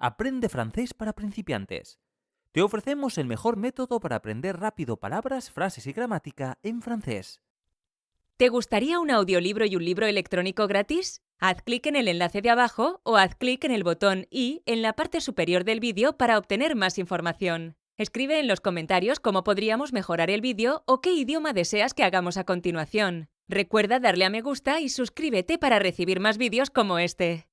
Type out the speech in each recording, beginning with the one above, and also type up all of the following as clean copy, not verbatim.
Aprende francés para principiantes. Te ofrecemos el mejor método para aprender rápido palabras, frases y gramática en francés. ¿Te gustaría un audiolibro y un libro electrónico gratis? Haz clic en el enlace de abajo o haz clic en el botón i en la parte superior del vídeo para obtener más información. Escribe en los comentarios cómo podríamos mejorar el vídeo o qué idioma deseas que hagamos a continuación. Recuerda darle a me gusta y suscríbete para recibir más vídeos como este.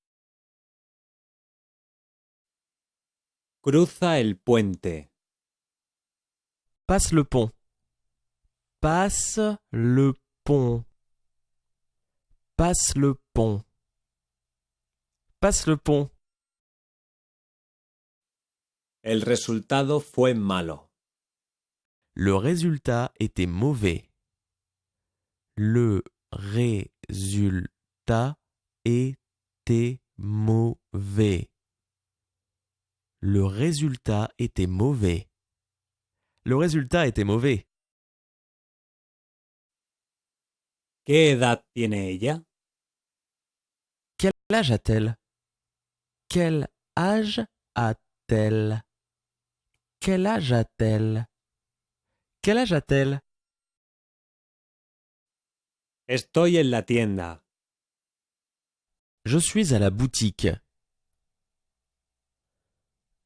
Cruza el puente. Passe le pont. Passe le pont. Passe le pont. Passe le pont. El resultado fue malo. Le résultat était mauvais. Le résultat était mauvais. Le résultat était mauvais. Le résultat était mauvais. ¿Qué edad tiene ella? Quel âge a-t-elle? Quel âge a-t-elle? Quel âge a-t-elle? Quel âge a-t-elle? Estoy en la tienda. Je suis à la boutique.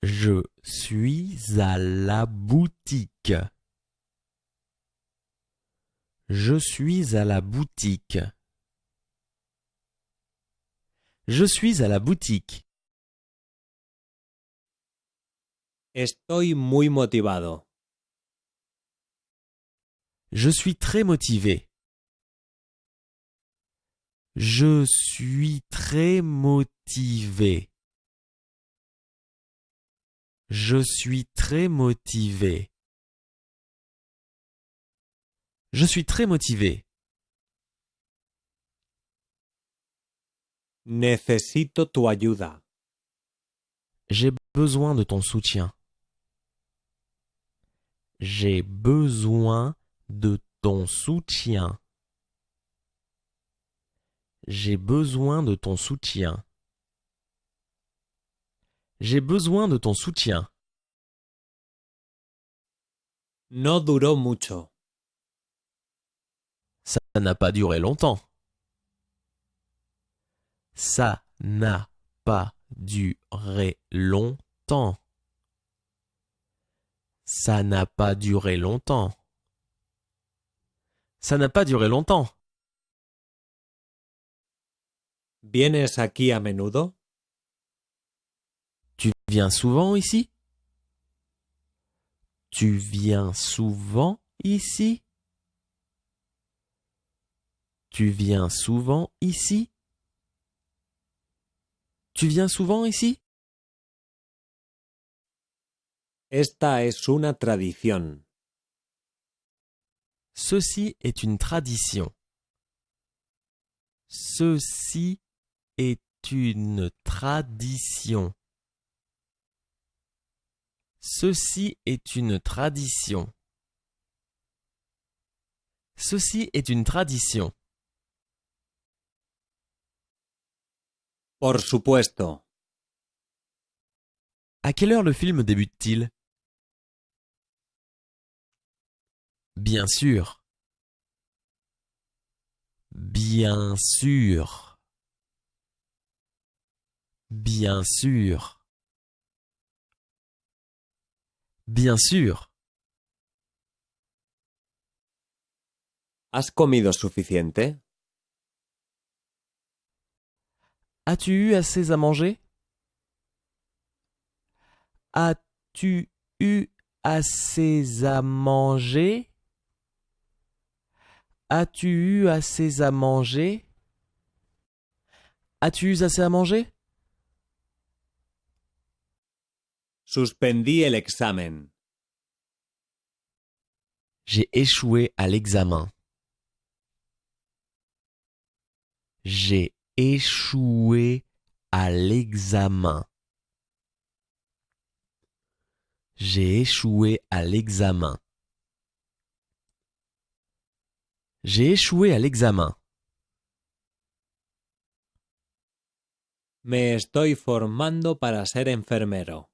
Je suis à la boutique. Je suis à la boutique. Je suis à la boutique. Estoy muy motivado. Je suis très motivé. Je suis très motivé. Je suis très motivé. Je suis très motivé. Necesito tu ayuda. J'ai besoin de ton soutien. J'ai besoin de ton soutien. J'ai besoin de ton soutien. J'ai besoin de ton soutien. No duró mucho. Ça n'a pas duré longtemps. Ça n'a pas duré longtemps. Ça n'a pas duré longtemps. Ça n'a pas duré longtemps. ¿Vienes aquí a menudo? Tu viens souvent ici? Tu viens souvent ici? Tu viens souvent ici? Tu viens souvent ici? Esta es una tradición. Ceci est une tradition. Ceci est une tradition. Ceci est une tradition. Ceci est une tradition. Por supuesto. À quelle heure le film débute-t-il? Bien sûr. Bien sûr. Bien sûr. Bien sûr. ¿Has comido suficiente? As-tu eu assez à manger? As-tu eu assez à manger? As-tu eu assez à manger? As-tu eu assez à manger? Suspendí el examen. J'ai échoué à l'examen. J'ai échoué à l'examen. J'ai échoué à l'examen. J'ai échoué à l'examen. Me estoy formando para ser enfermero.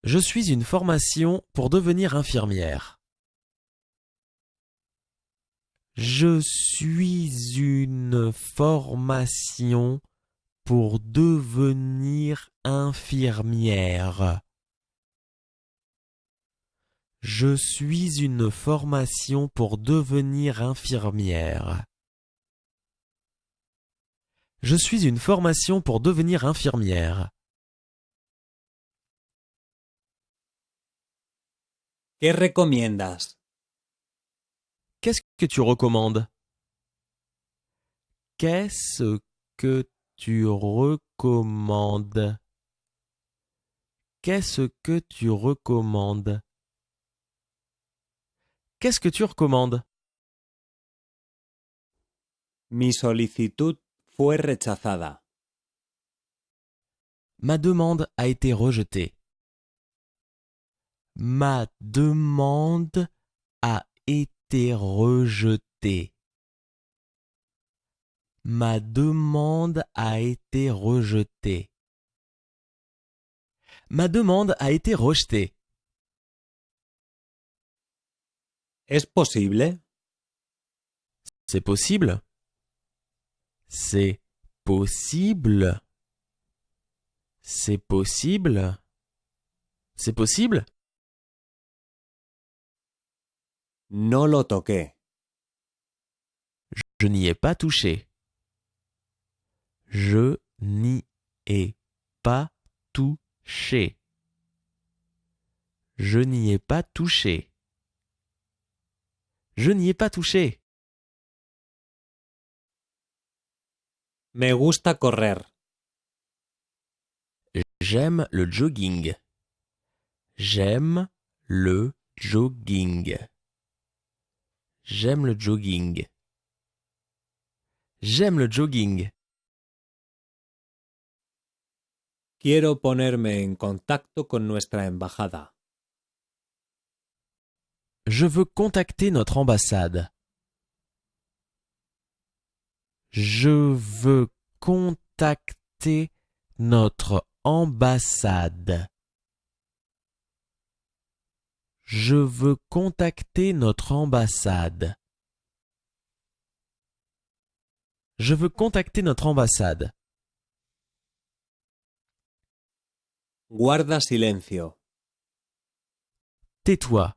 Je suis une formation pour devenir infirmière. Je suis une formation pour devenir infirmière. Je suis une formation pour devenir infirmière. Je suis une formation pour devenir infirmière. ¿Qué recomiendas? Qu'est-ce que tu recommandes? Qu'est-ce que tu recommandes? Qu'est-ce que tu recommandes? Qu'est-ce que tu recommandes? Mi solicitud fue rechazada. Ma demande a été rejetée. Ma demande a été rejetée. Ma demande a été rejetée. Ma demande a été rejetée. ¿Es posible? C'est possible? C'est possible? C'est possible? C'est possible? No lo toqué. Je n'y ai pas touché. Je n'y ai pas touché. Je n'y ai pas touché. Je n'y ai pas touché. Me gusta correr. J'aime le jogging. J'aime le jogging. J'aime le jogging. J'aime le jogging. Quiero ponerme en contacto con nuestra embajada. Je veux contacter notre ambassade. Je veux contacter notre ambassade. Je veux contacter notre ambassade. Je veux contacter notre ambassade. Guarda silencio. Tais-toi.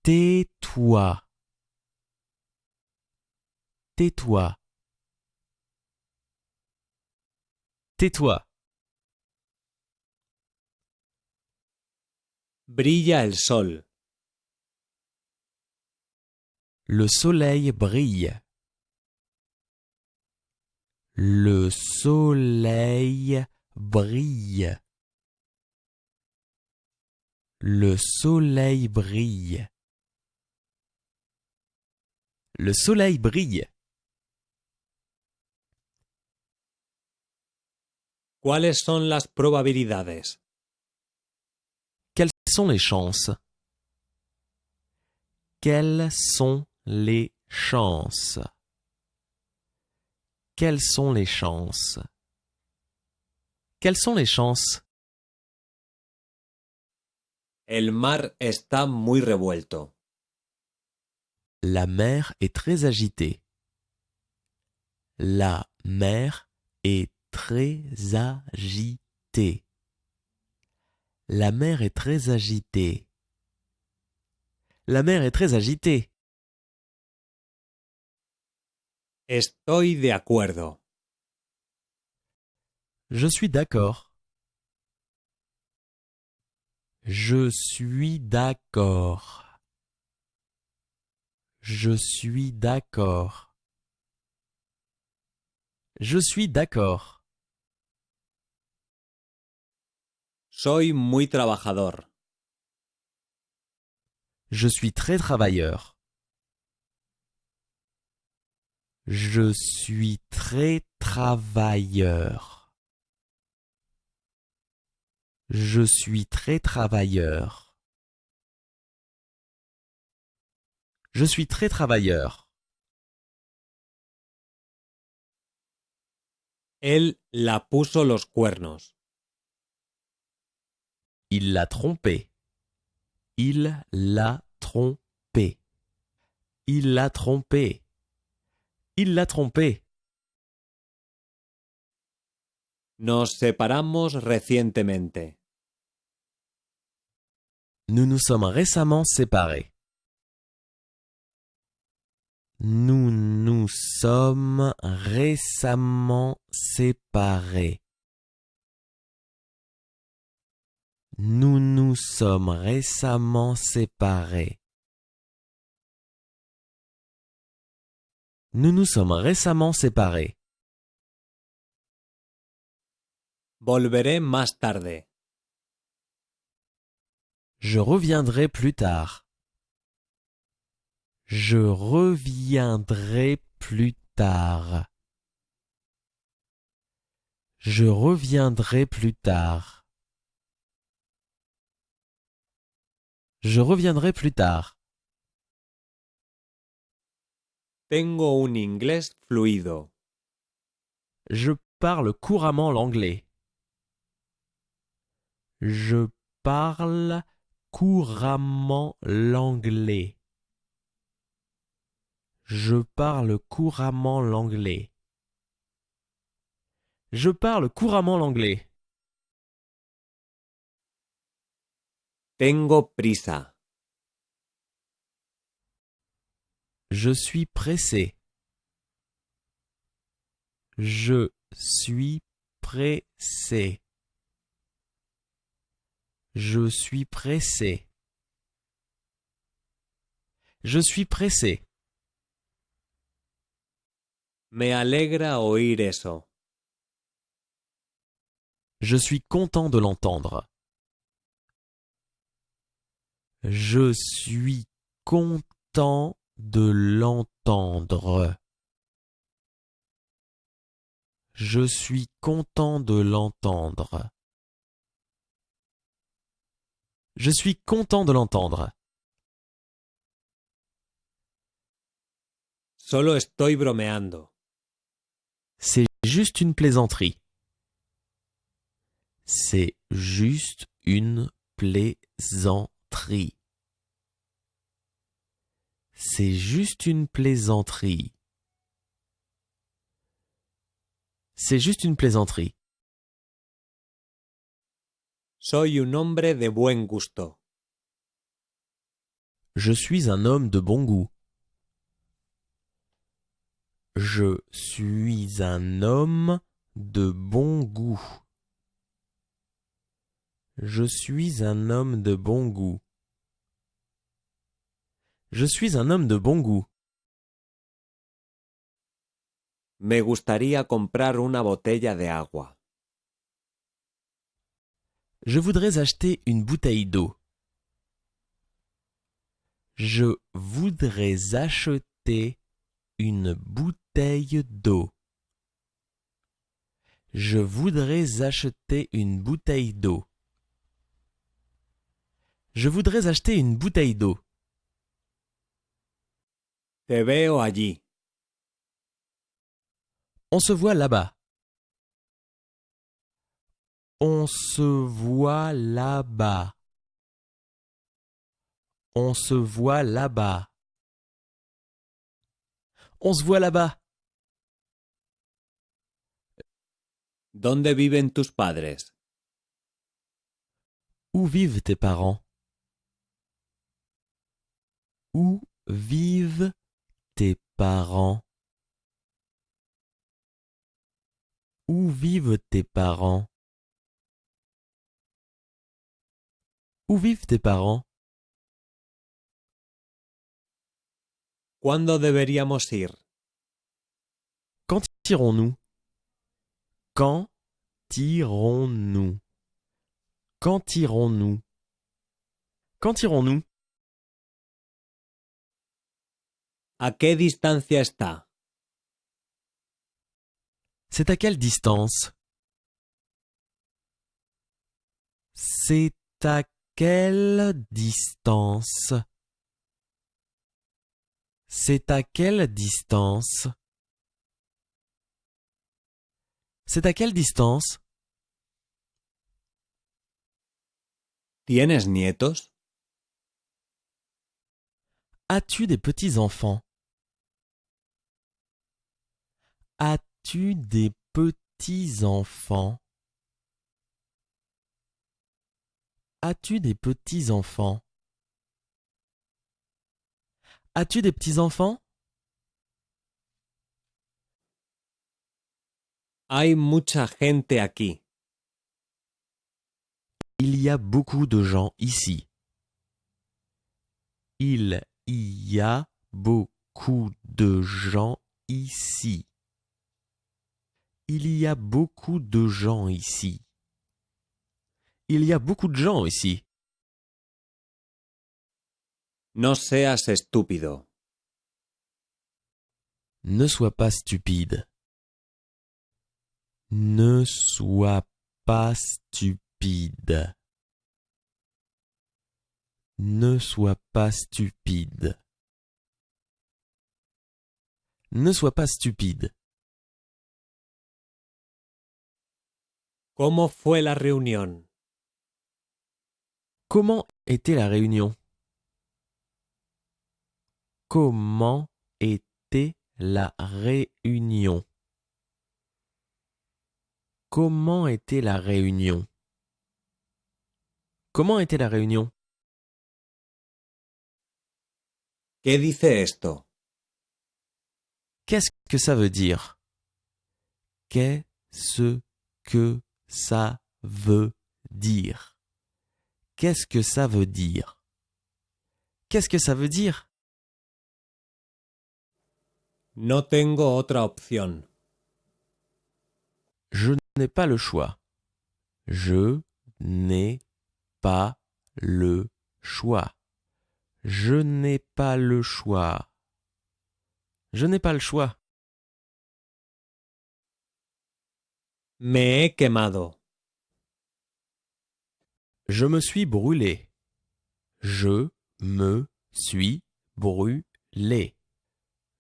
Tais-toi. Tais-toi. Tais-toi. Brilla el sol. Le soleil brille. Le soleil brille. Le soleil brille. Le soleil brille. ¿Cuáles son las probabilidades? Quelles sont les chances? Quelles sont les chances? Quelles sont les chances? Quelles sont les chances? El mar está muy revuelto. La mer est très agitée. La mer est très agitée. La mer est très agitée. La mer est très agitée. Estoy de acuerdo. Je suis d'accord. Je suis d'accord. Je suis d'accord. Je suis d'accord. Soy muy trabajador. Je suis très travailleur. Je suis très travailleur. Je suis très travailleur. Je suis très travailleur. Él la puso los cuernos. Il l'a trompée. Il l'a trompée. Il l'a trompée. Il l'a trompée. Nos separamos recientemente. Nous nous sommes récemment séparés. Nous nous sommes récemment séparés. Nous nous sommes récemment séparés. Nous nous sommes récemment séparés. Volveré más tarde. Je reviendrai plus tard. Je reviendrai plus tard. Je reviendrai plus tard. Je reviendrai plus tard. Tengo un inglés fluido. Je parle couramment l'anglais. Je parle couramment l'anglais. Je parle couramment l'anglais. Je parle couramment l'anglais. Tengo prisa. Je suis pressé. Je suis pressé. Je suis pressé. Je suis pressé. Me alegra oír eso. Je suis content de l'entendre. Je suis content de l'entendre. Je suis content de l'entendre. Je suis content de l'entendre. Solo estoy bromeando. C'est juste une plaisanterie. C'est juste une plaisanterie. C'est juste une plaisanterie. C'est juste une plaisanterie. Soy un hombre de buen gusto. Je suis un homme de bon goût. Je suis un homme de bon goût. Je suis un homme de bon goût. Je suis un homme de bon goût. Me gustaría comprar una botella de agua. Je voudrais acheter une bouteille d'eau. Je voudrais acheter une bouteille d'eau. Je voudrais acheter une bouteille d'eau. Je voudrais acheter une bouteille d'eau. Te veo allí. On se voit là-bas. On se voit là-bas. On se voit là-bas. On se voit là-bas. ¿Dónde viven tus padres? Où vivent tes parents? Où vivent tes parents? Où vivent tes parents? Où vivent tes parents? ¿Cuándo deberíamos ir? Quand irons-nous? Quand irons-nous? Quand irons-nous? Quand irons-nous? ¿A qué distancia está? C'est à quelle distance? C'est à quelle distance? C'est à quelle distance? C'est à quelle distance? ¿Tienes nietos? As-tu des petits-enfants? As-tu des petits-enfants? As-tu des petits-enfants? As-tu des petits-enfants? Hay mucha gente aquí. Il y a beaucoup de gens ici. Il y a beaucoup de gens ici. Il y a beaucoup de gens ici. Il y a beaucoup de gens ici. No seas estúpido. Ne sois pas stupide. Ne sois pas stupide. Ne sois pas stupide. Ne sois pas stupide. ¿Cómo fue la reunión? Comment était la réunion? Comment était la réunion? Comment était la réunion? Comment était la réunion? ¿Qué dice esto? Qu'est-ce que ça veut dire? Qu'est-ce que ça veut dire? Qu'est-ce que ça veut dire? Qu'est-ce que ça veut dire? No tengo otra opción. Je n'ai pas le choix. Je n'ai pas le choix. Je n'ai pas le choix. Je n'ai pas le choix. Me he quemado. Je me suis brûlé. Je me suis brûlé.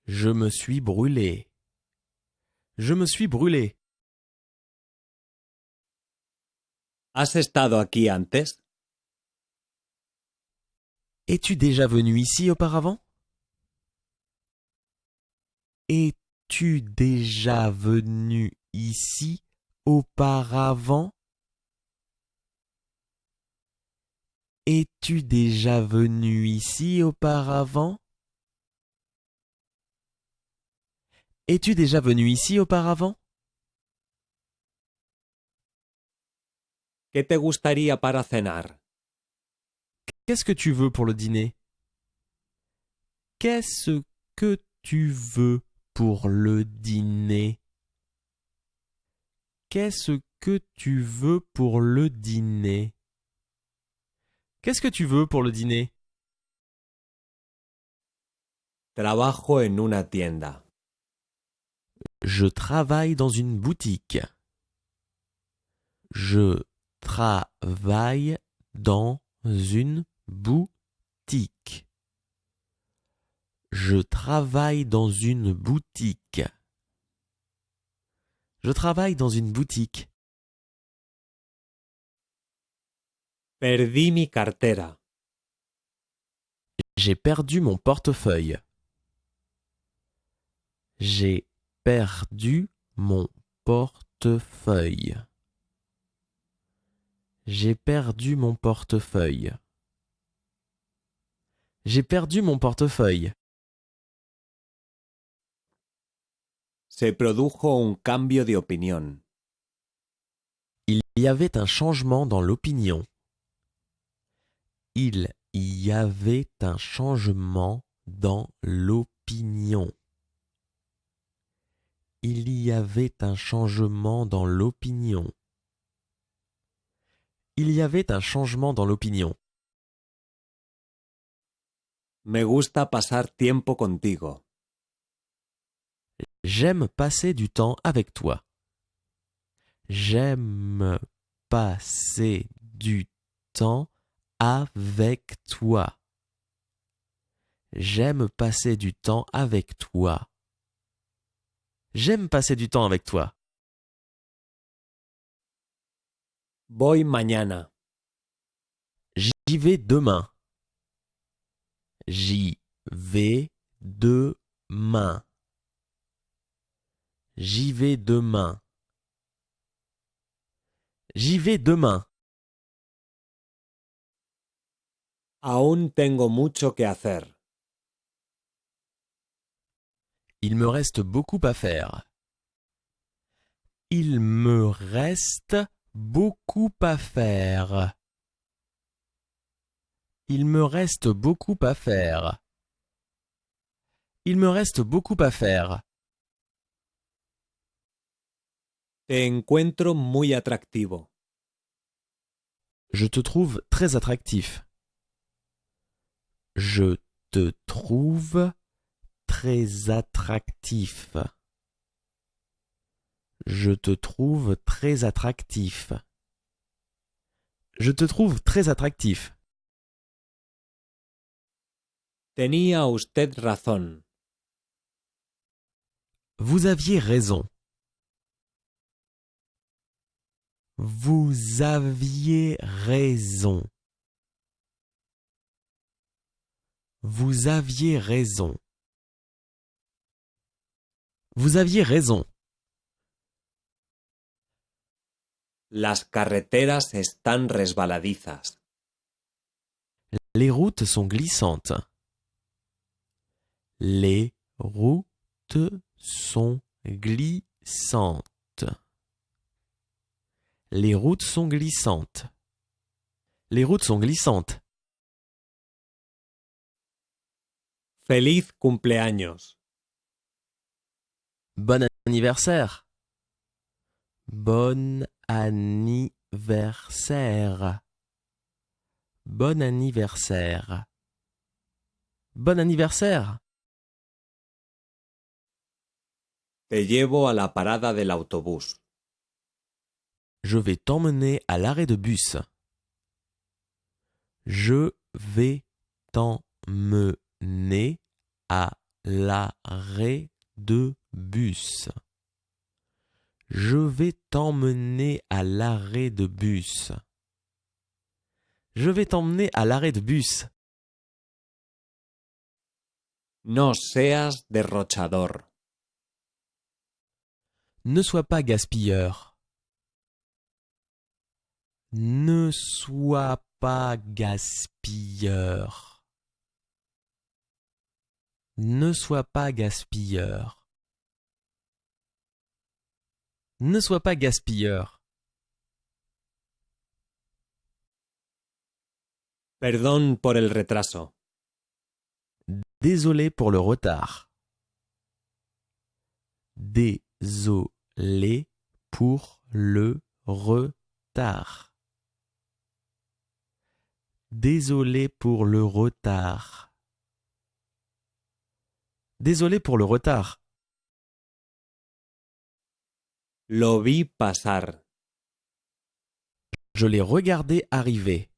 Je me suis brûlé. Je me suis brûlé. ¿Has estado aquí antes? Es-tu déjà venu ici auparavant? Es-tu déjà venu ici auparavant? Es-tu déjà venu ici auparavant? Es-tu déjà venu ici auparavant? ¿Qué te gustaría para cenar? Qu'est-ce que tu veux pour le dîner? Qu'est-ce que tu veux pour le dîner? Qu'est-ce que tu veux pour le dîner? Qu'est-ce que tu veux pour le dîner? Trabajo en una tienda. Je travaille dans une boutique. Je travaille dans une boutique. Je travaille dans une boutique. Je travaille dans une boutique. Perdí mi cartera. J'ai perdu mon portefeuille. J'ai perdu mon portefeuille. J'ai perdu mon portefeuille. J'ai perdu mon portefeuille. Se produjo un cambio de opinión. Il y avait un changement dans l'opinion. Il y avait un changement dans l'opinion. Il y avait un changement dans l'opinion. Il y avait un changement dans l'opinion. Me gusta pasar tiempo contigo. J'aime passer du temps avec toi. J'aime passer du temps avec toi. J'aime passer du temps avec toi. J'aime passer du temps avec toi. Voy mañana. J'y vais demain. J'y vais demain. J'y vais demain. J'y vais demain. Aún tengo mucho que hacer. Il me reste beaucoup à faire. Il me reste beaucoup à faire. Il me reste beaucoup à faire. Il me reste beaucoup à faire. Te encuentro muy atractivo. Je te trouve très attractif. Je te trouve très attractif. Je te trouve très attractif. Je te trouve très attractif. Tenía usted razón. Vous aviez raison. Vous aviez raison. Vous aviez raison. Vous aviez raison. Las carreteras están resbaladizas. Les routes sont glissantes. Les routes sont glissantes. Les routes sont glissantes. Les routes sont glissantes. Feliz cumpleaños. Bon anniversaire. Bon anniversaire. Bon anniversaire. Bon anniversaire. Te llevo a la parada del autobús. Je vais t'emmener à l'arrêt de bus. Je vais t'emmener à l'arrêt de bus. Je vais t'emmener à l'arrêt de bus. Je vais t'emmener à l'arrêt de bus. No seas derrochador. Ne sois pas gaspilleur. Ne sois pas gaspilleur. Ne sois pas gaspilleur. Ne sois pas gaspilleur. Perdón por el retraso. Désolé pour le retard. Désolé pour le retard. Désolé pour le retard. Désolé pour le retard. Lo vi pasar. Je l'ai regardé arriver.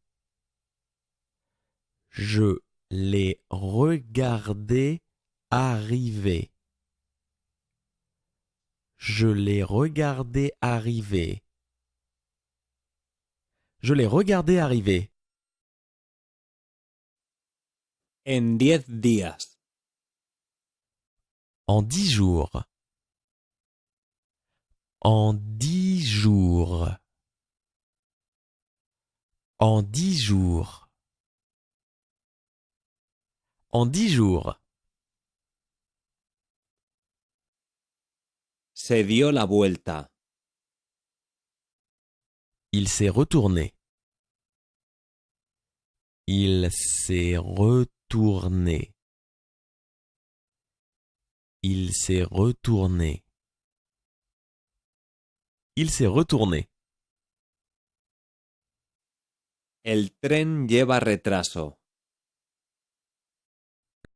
Je l'ai regardé arriver. Je l'ai regardé arriver. Je l'ai regardé arriver. En 10 días. En 10 jours. En 10 jours. En 10 jours. En 10 jours. Se dio la vuelta. Il s'est retourné. Il s'est retourné. Il s'est retourné. Il s'est retourné. El tren lleva retraso.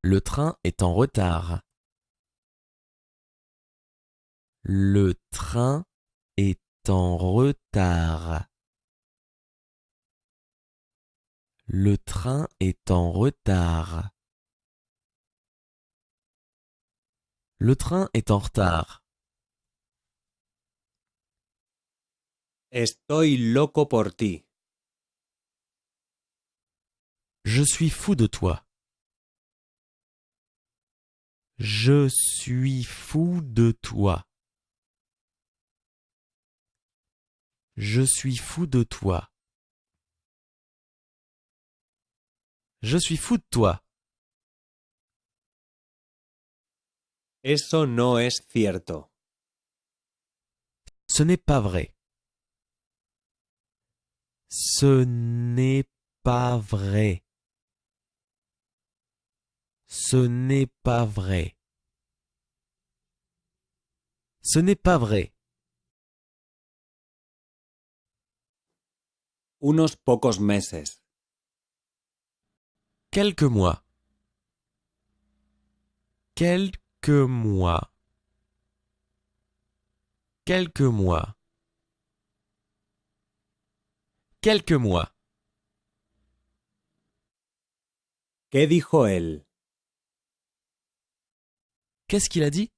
Le train est en retard. Le train est en retard. Le train est en retard. Le train est en retard. Estoy loco por ti. Je suis fou de toi. Je suis fou de toi. Je suis fou de toi. Je suis fou de toi. Eso no es cierto. Ce n'est pas vrai. Ce n'est pas vrai. Ce n'est pas vrai. Ce n'est pas vrai. Unos pocos meses. Quelques mois. Quelques mois. Quelques mois. Quelques mois. ¿Qué dijo él? Qu'est-ce qu'il a dit?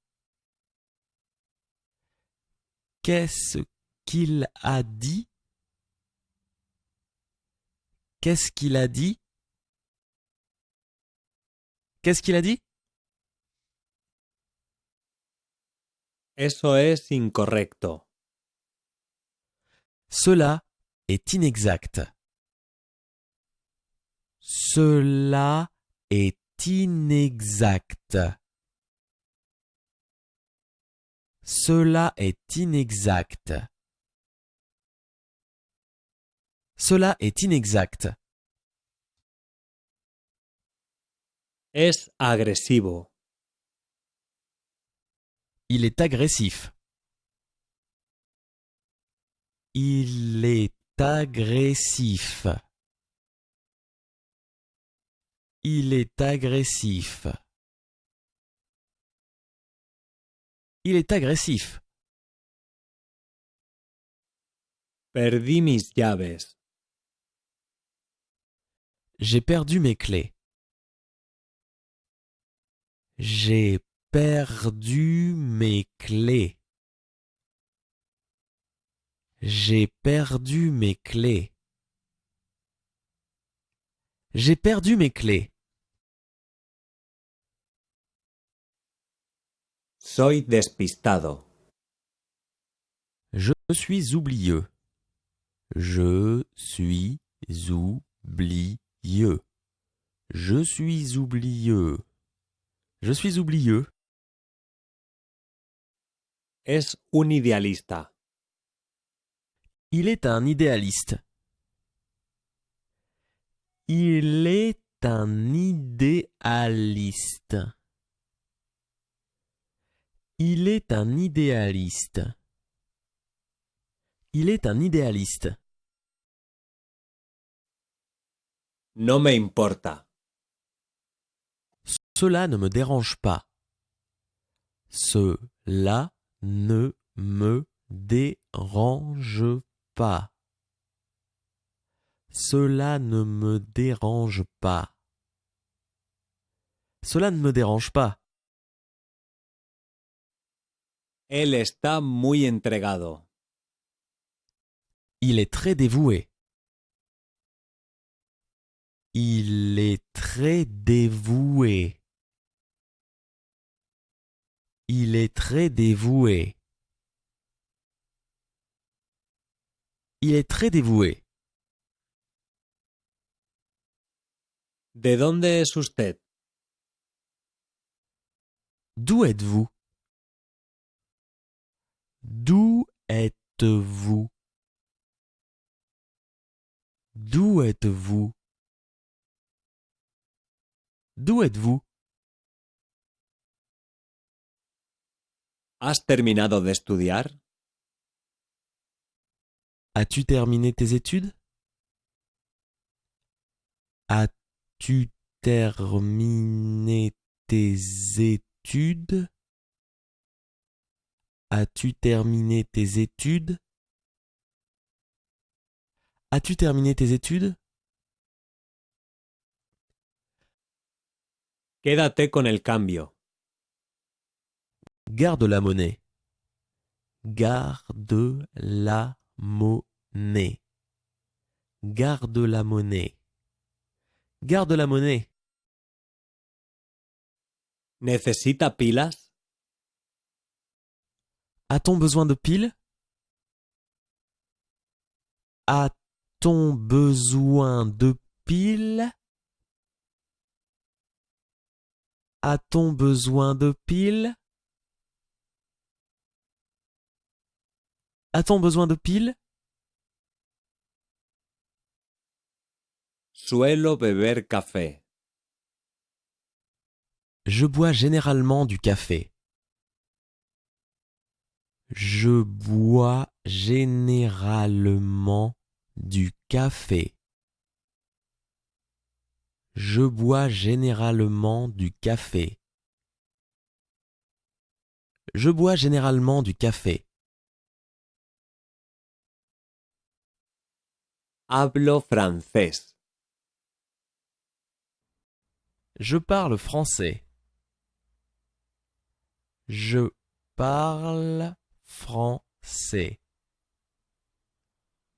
Qu'est-ce qu'il a dit? Qu'est-ce qu'il a dit? Qu'est-ce qu'il a dit? Eso es incorrecto. Cela est inexact. Cela est inexact. Cela est inexact. Cela est inexact. Es agresivo. Il est agressif. Il est agressif. Il est agressif. Il est agressif. Perdí mis llaves. J'ai perdu mes clés. J'ai perdu mes clés. J'ai perdu mes clés. J'ai perdu mes clés. Soy despistado. Je suis oublieux. Je suis oublieux. Je suis oublieux. Je suis oublieux. Es un idealista. Il est un idéaliste. Il est un idéaliste. Il est un idéaliste. Il est un idéaliste. No me importa. Cela ne me dérange pas. Cela ne me dérange pas. Cela ne me dérange pas. Cela ne me dérange pas. Él está muy entregado. Il est très dévoué. Il est très dévoué. Il est très dévoué. Il est très dévoué. ¿De dónde es usted? D'où êtes-vous? D'où êtes-vous? D'où êtes-vous? D'où êtes-vous? ¿Has terminado de estudiar? As-tu terminé tes études? As-tu terminé tes études? As-tu terminé tes études? As-tu terminé tes études? Quédate con el cambio. Garde la monnaie. Garde la monnaie. monnaie. Garde la monnaie. Garde la monnaie. ¿Necesita pilas? A-t-on besoin de piles? A-t-on besoin de piles? A-t-on besoin de piles? A-t-on besoin de piles? Suelo beber café. Je bois généralement du café. Je bois généralement du café. Je bois généralement du café. Je bois généralement du café. Hablo francés. Je parle français. Je parle français.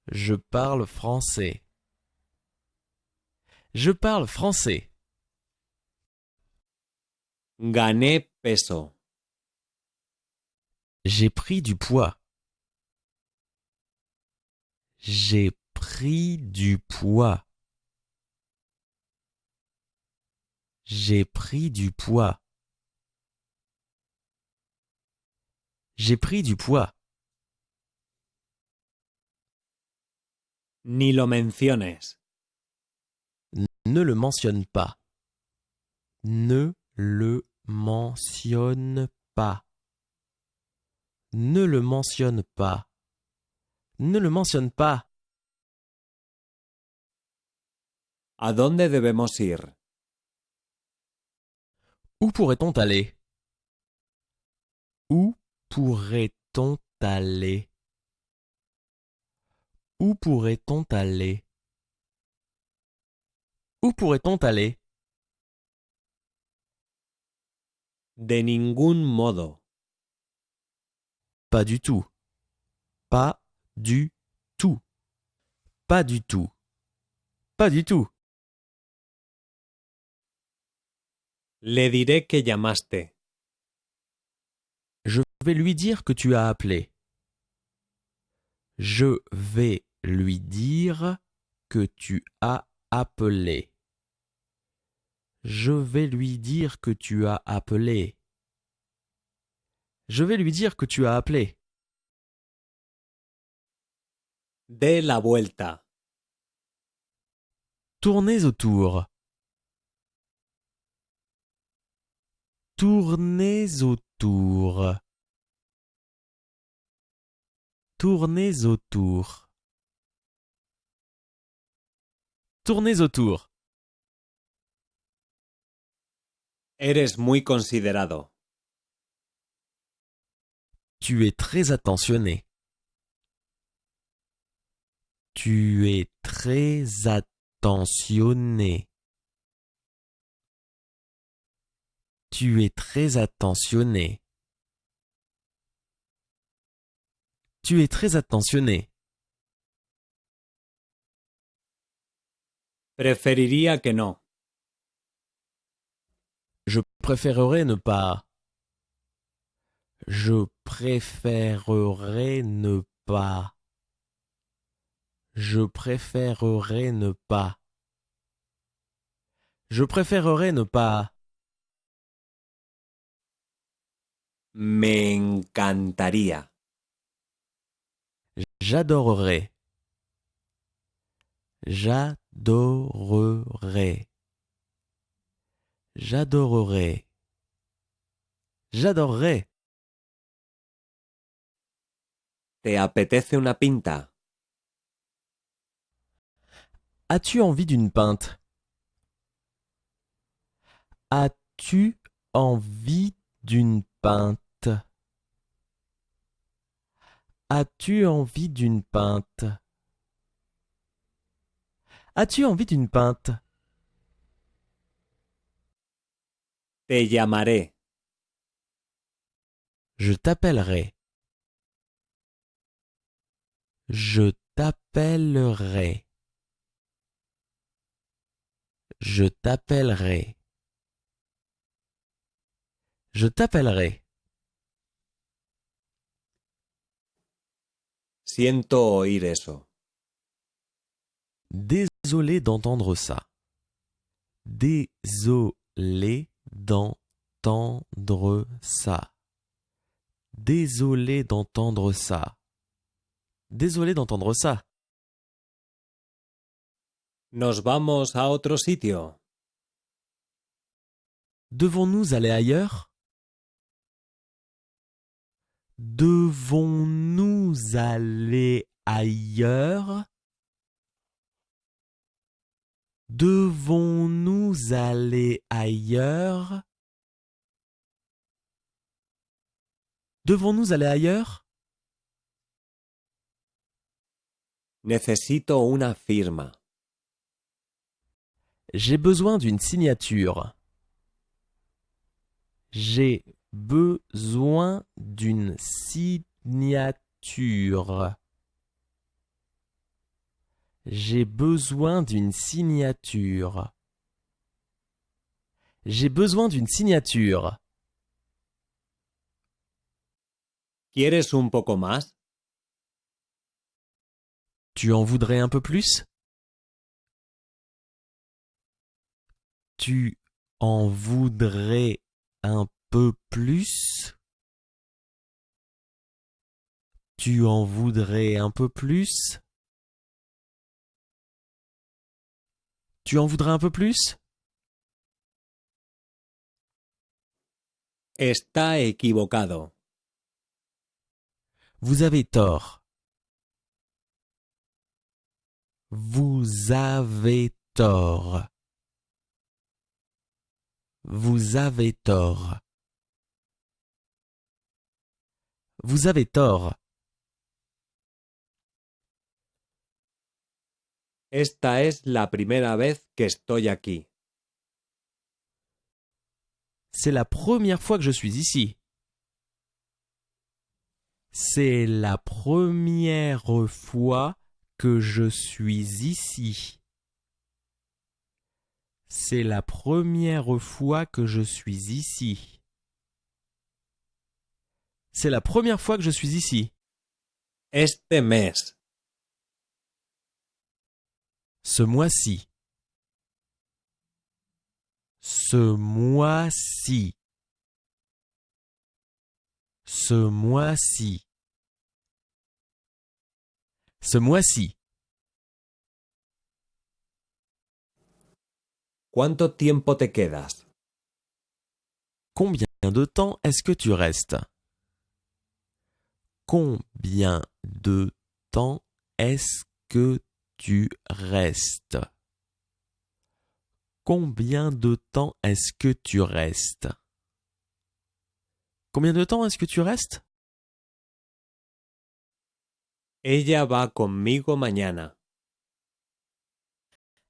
Je parle français. Je parle français. Gané peso. J'ai pris du poids. J'ai pris du poids. J'ai pris du poids. J'ai pris du poids. Ni lo menciones. Ne le mentionne pas. Ne le mentionne pas. Ne le mentionne pas. Ne le mentionne pas. ¿A dónde debemos ir? Où pourrait-on aller? Où pourrait-on aller? Où pourrait-on aller? Où pourrait-on aller? De ningún modo. Pas du tout. Pas du tout. Pas du tout. Pas du tout. Le diré que llamaste. Je vais lui dire que tu as appelé. Je vais lui dire que tu as appelé. Je vais lui dire que tu as appelé. Je vais lui dire que tu as appelé. Dé la vuelta. Tournez autour. Tournez autour. Tournez autour. Tournez autour. Eres muy considerado. Tu es très attentionné. Tu es très attentionné. Tu es très attentionné. Tu es très attentionné. Preferiría que no. Je préférerais ne pas. Je préférerais ne pas. Je préférerais ne pas. Je préférerais ne pas. Me encantaría. J'adorerais. J'adorerais. J'adorerais. J'adorerais. ¿Te apetece una pinta? As-tu envie d'une pinte? As-tu envie d'une pinte? As-tu envie d'une pinte? As-tu envie d'une pinte? Te llamaré. Je t'appellerai. Je t'appellerai. Je t'appellerai. Je t'appellerai. Siento oír eso. Désolé d'entendre ça. Désolé d'entendre ça. Désolé d'entendre ça. Désolé d'entendre ça. ¿Nos vamos a otro sitio? Devons-nous aller ailleurs? Devons-nous aller ailleurs? Devons-nous aller ailleurs? Devons-nous aller ailleurs? Necesito una firma. J'ai besoin d'une signature. J'ai besoin d'une signature. J'ai besoin d'une signature. J'ai besoin d'une signature. ¿Quieres un poco más? Tu en voudrais un peu plus? Tu en voudrais un peu plus? Tu en voudrais un peu plus? Tu en voudrais un peu plus? Está equivocado. Vous avez tort. Vous avez tort. Vous avez tort. Vous avez tort. Esta es la primera vez que estoy aquí. C'est la première fois que je suis ici. C'est la première fois que je suis ici. C'est la première fois que je suis ici. C'est la première fois que je suis ici. Este mes. Ce mois-ci. Ce mois-ci. Ce mois-ci. Ce mois-ci. ¿Cuánto tiempo te quedas? Combien de temps est-ce que tu restes? Combien de temps est-ce que tu restes? Combien de temps est-ce que tu restes? Combien de temps est-ce que tu restes? Ella va conmigo mañana.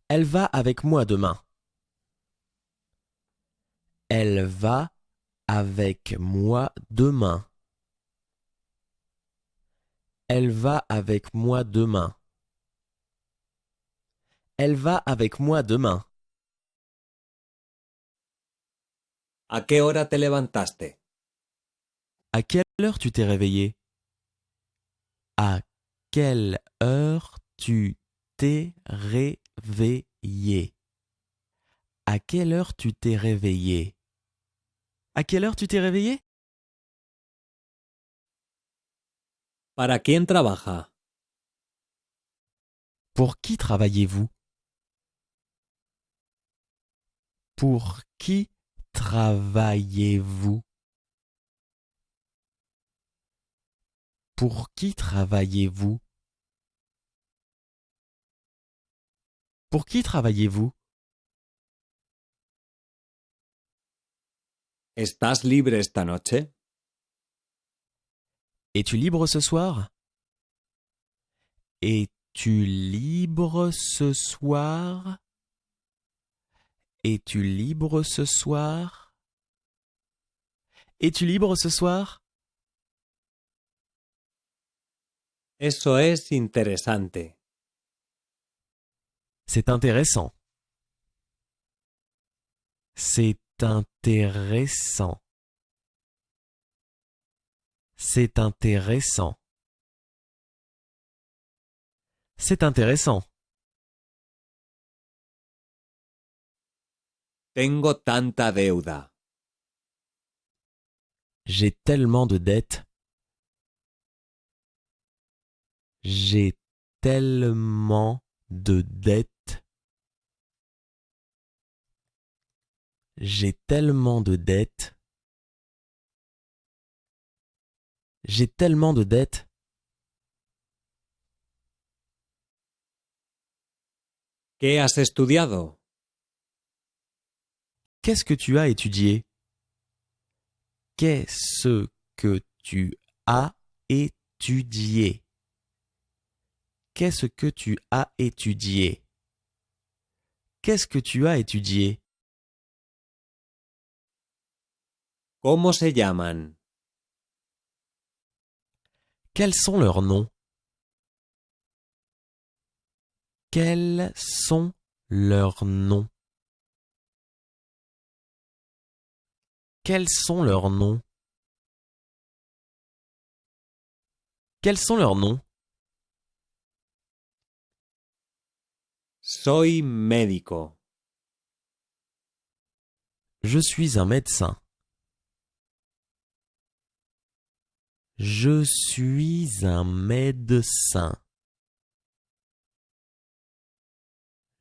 Elle va avec moi demain. Elle va avec moi demain. Elle va avec moi demain. Elle va avec moi demain. ¿A qué hora te levantaste? À quelle heure tu t'es réveillé? À quelle heure tu t'es réveillé? À quelle heure tu t'es réveillé? À quelle heure tu t'es réveillé? ¿Para quién trabaja? Pour qui travaillez-vous? Pour qui travaillez-vous? Pour qui travaillez-vous? Pour qui travaillez-vous? ¿Estás libre esta noche? Es-tu libre ce soir? Es-tu libre ce soir? Es-tu libre ce soir? Es-tu libre ce soir? Eso es interesante. C'est intéressant. C'est intéressant. C'est intéressant. C'est intéressant. Tengo tanta deuda. J'ai tellement de dettes. J'ai tellement de dettes. J'ai tellement de dettes. J'ai tellement de dettes. ¿Qué has estudiado? Qu'est-ce que tu as étudié? Qu'est-ce que tu as étudié? Qu'est-ce que tu as étudié? Qu'est-ce que tu as étudié? ¿Cómo se llaman? Quels sont leurs noms? Quels sont leurs noms? Quels sont leurs noms? Quels sont leurs noms? Soy médico. Je suis un médecin. Je suis un médecin.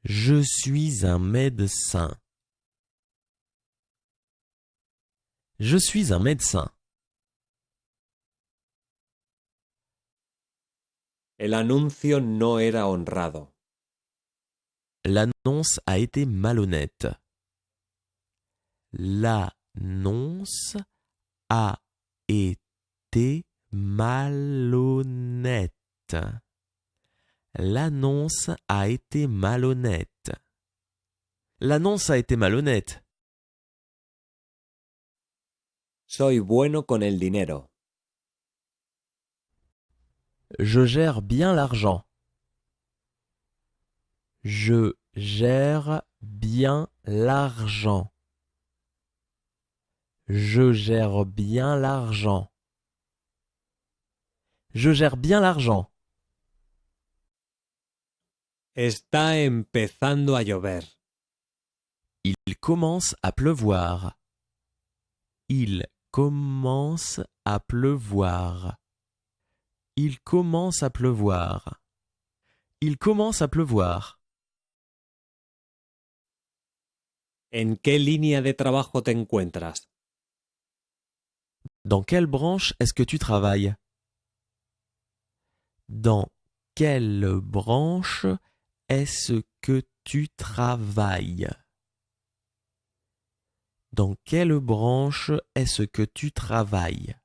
Je suis un médecin. Je suis un médecin. El anuncio no era honrado. L'annonce a été malhonnête. L'annonce a été malhonnête. L'annonce a été malhonnête. L'annonce a été malhonnête. Soy bueno con el dinero. Je gère bien l'argent. Je gère bien l'argent. Je gère bien l'argent. Je gère bien l'argent. Está empezando a llover. Il commence à pleuvoir. Il commence à pleuvoir. Il commence à pleuvoir. Il commence à pleuvoir. ¿En qué línea de trabajo te encuentras? Dans quelle branche est-ce que tu travailles? Dans quelle branche est-ce que tu travailles? Dans quelle branche est-ce que tu travailles?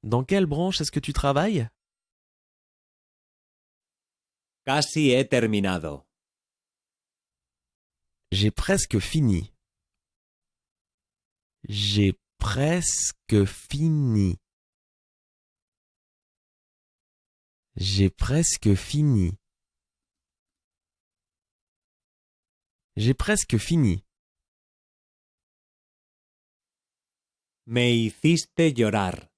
Dans quelle branche est-ce que tu travailles? Casi he terminado. J'ai presque fini. J'ai presque fini. J'ai presque fini. J'ai presque fini. Me hiciste llorar.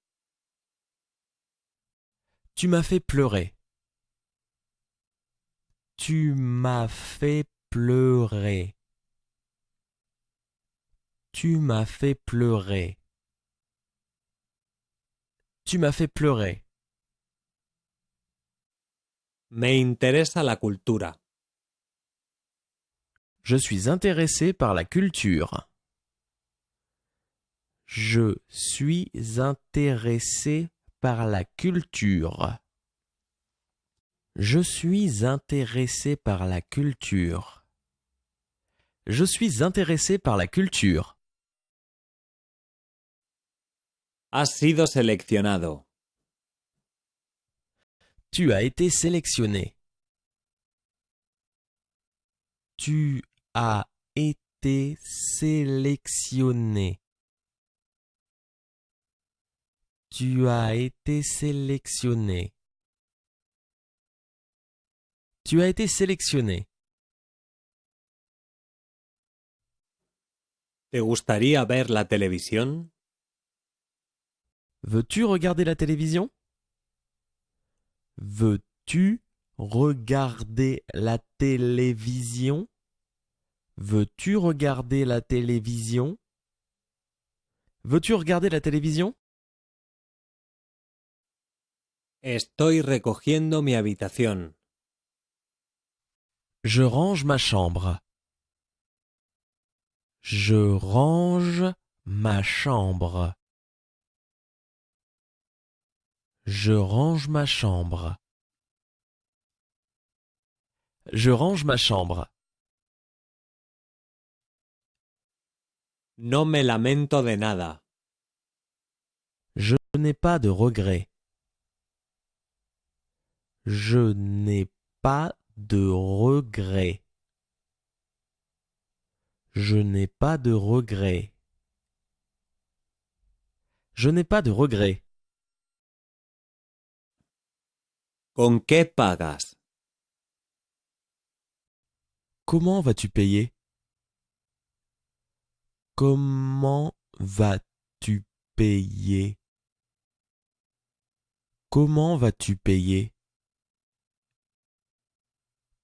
Tu m'as fait pleurer. Tu m'as fait pleurer. Tu m'as fait pleurer. Tu m'as fait pleurer. Me interesa la cultura. Je suis intéressé par la culture. Je suis intéressé par la culture. Je suis intéressé par la culture. Je suis intéressé par la culture. Has sido seleccionado. Tu as été sélectionné. Tu as été sélectionné. Tu as été sélectionné. Tu as été sélectionné. ¿Te gustaría ver la televisión? Veux-tu regarder la télévision? Veux-tu regarder la télévision? Veux-tu regarder la télévision? Veux-tu regarder la télévision? Estoy recogiendo mi habitación. Je range ma chambre. Je range ma chambre. Je range ma chambre. Je range ma chambre. No me lamento de nada. Je n'ai pas de regrets. Je n'ai pas de regrets. Je n'ai pas de regrets. Je n'ai pas de regrets. ¿Con qué pagas? Comment vas-tu payer? Comment vas-tu payer? Comment vas-tu payer?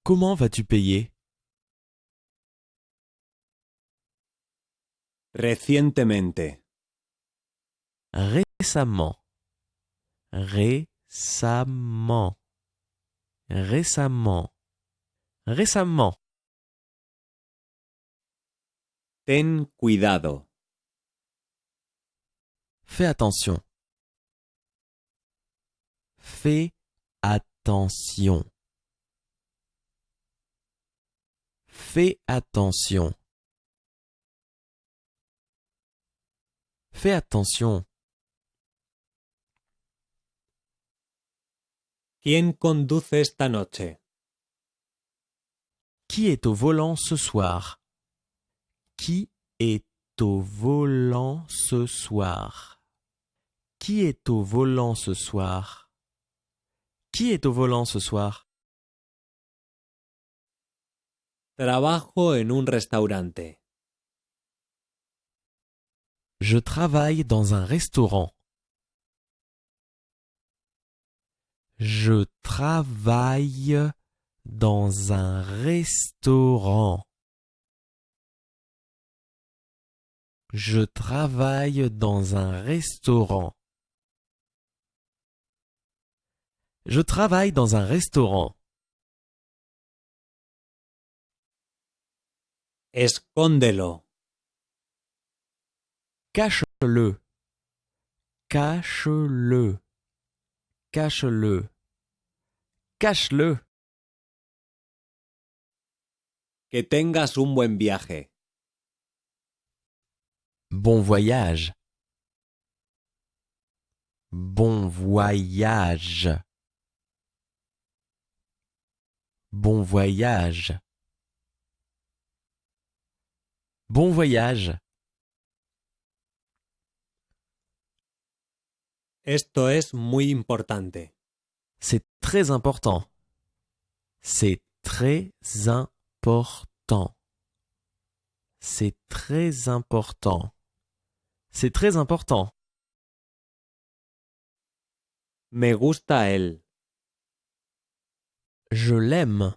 Comment vas-tu payer? Recientemente. Récemment. Récemment. Récemment. Récemment. Ten cuidado. Fais attention. Fais attention. Fais attention. Fais attention. ¿Quién conduce esta noche? Qui est au volant ce soir? Qui est au volant ce soir? Qui est au volant ce soir? Qui est au volant ce soir? Trabajo en un restaurante. Je travaille dans un restaurant. Je travaille dans un restaurant. Je travaille dans un restaurant. Je travaille dans un restaurant. Escóndelo. Cache-le. Cache-le. Cache-le. Cache-le. Que tengas un buen viaje. Bon voyage. Bon voyage. Bon voyage. Bon voyage. Esto es muy importante. C'est très important. C'est très important. C'est très important. C'est très important. Me gusta él. Je l'aime.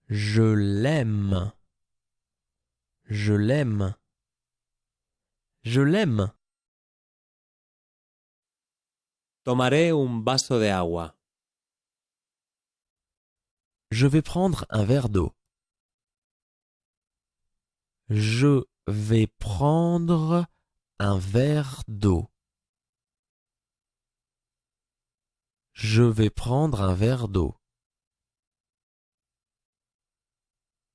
Je l'aime. Je l'aime. Je l'aime. Tomaré un vaso de agua. Je vais prendre un verre d'eau. Je vais prendre un verre d'eau. Je vais prendre un verre d'eau.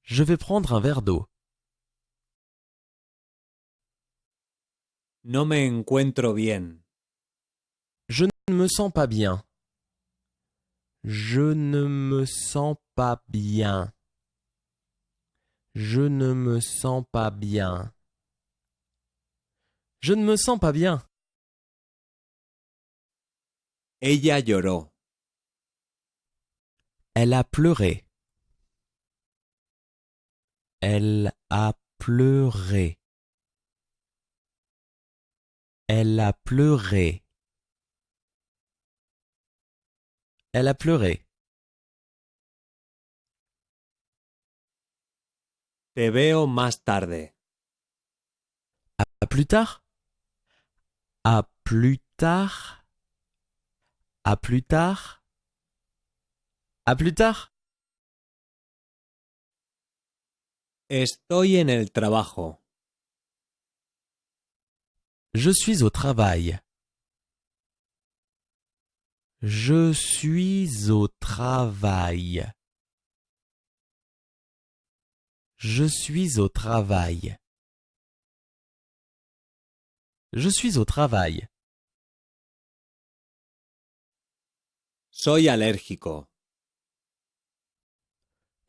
Je vais prendre un verre d'eau. No me encuentro bien. Je ne me sens pas bien. Je ne me sens pas bien. Je ne me sens pas bien. Je ne me sens pas bien. Ella lloró. Elle a pleuré. Elle a pleuré. Elle a pleuré. Elle a pleuré. Te veo más tarde. À plus tard. À plus tard. À plus tard. À plus tard. Estoy en el trabajo. Je suis au travail. Je suis au travail. Je suis au travail. Je suis au travail. Soy alérgico.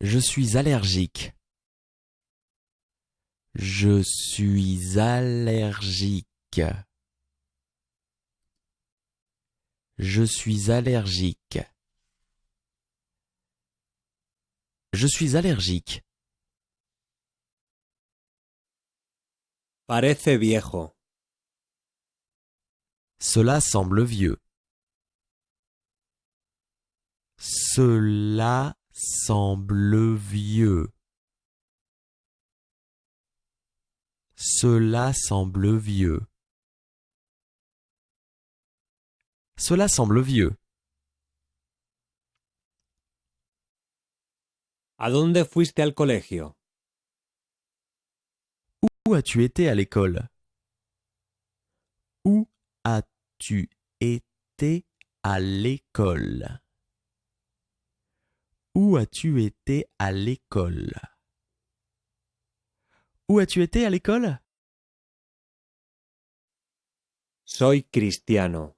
Je suis allergique. Je suis allergique. Je suis allergique. Je suis allergique. Parece viejo. Cela semble vieux. Cela semble vieux. Cela semble vieux. Cela semble vieux. ¿A dónde fuiste al colegio? Où as-tu été à l'école? Où as-tu été à l'école? Où as-tu été à l'école? Où as-tu été à l'école? Soy cristiano.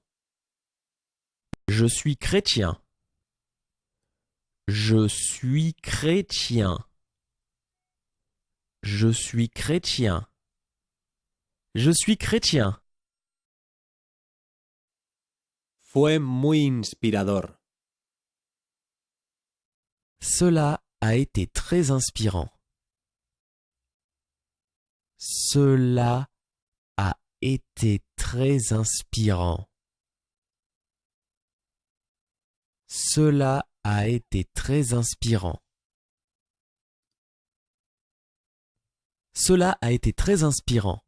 Je suis chrétien. Je suis chrétien. Je suis chrétien. Je suis chrétien. Fue muy inspirador. Cela a été très inspirant. Cela a été très inspirant. Cela a été très inspirant. Cela a été très inspirant.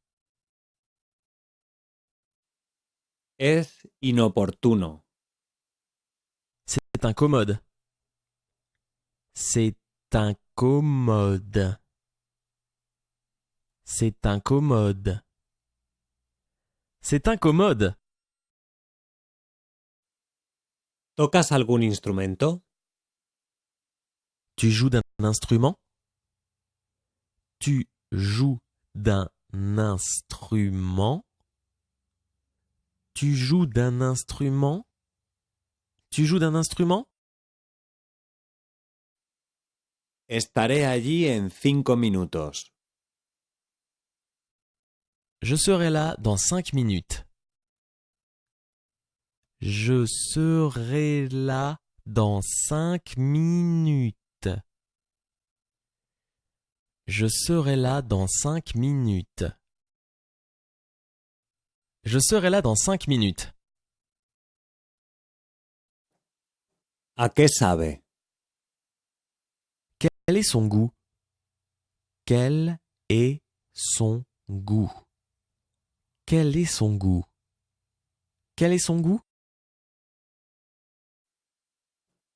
Es inoportuno. C'est incommode. C'est incommode. C'est incommode. C'est incommode. ¿Tocas algún instrumento? Tu joues d'un instrument? Tu joues d'un instrument? Tu joues d'un instrument? Tu joues d'un instrument? Estaré allí en 5 minutos. Je serai là dans 5 minutes. Je serai là dans 5 minutes. Je serai là dans 5 minutes. Je serai là dans 5 minutes. ¿A qué sabe? Quel est son goût? Quel est son goût? Quel est son goût? Quel est son goût?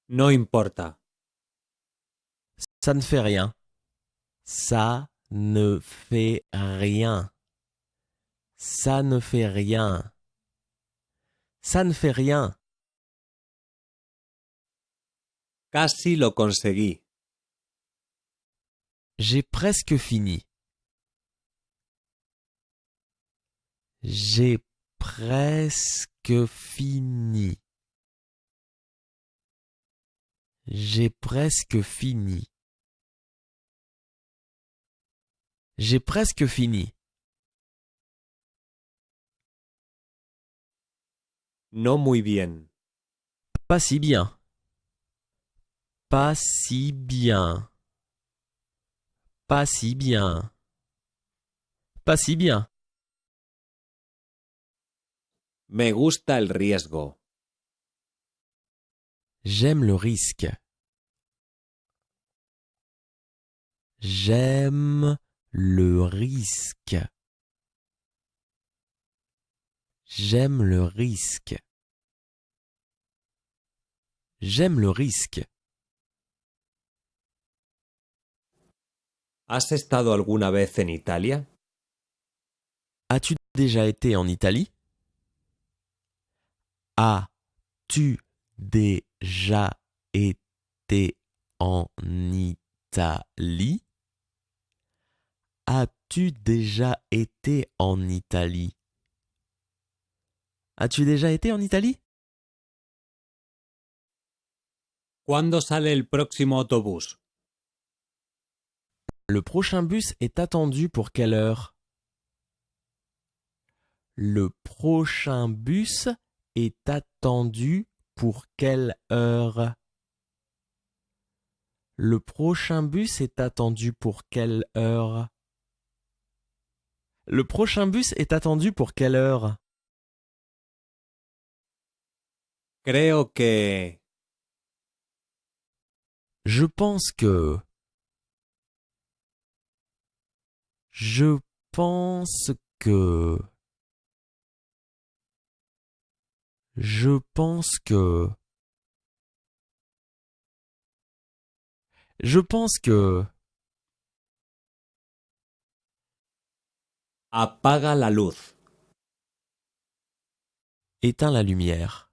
No importa. Ça ne fait rien. Ça ne fait rien. Ça ne fait rien. Ça ne fait rien. Casi lo conseguí. J'ai presque fini. J'ai presque fini. J'ai presque fini. J'ai presque fini. No muy bien. Pas si bien. Pas si bien. Pas si bien. Pas si bien. Me gusta el riesgo. J'aime le risque. J'aime le risque. J'aime le risque. J'aime le risque. ¿Has estado alguna vez en Italia? As-tu déjà été en Italie? As-tu déjà été en Italie? As-tu déjà été en Italie? As-tu déjà été en Italie? ¿Cuándo sale el próximo autobús? Le prochain bus est attendu pour quelle heure? Le prochain bus est attendu pour quelle heure? Le prochain bus est attendu pour quelle heure? Le prochain bus est attendu pour quelle heure? Creo que... Je pense que... Je pense que... Je pense que... Je pense que... Apaga la luz. Éteins la lumière.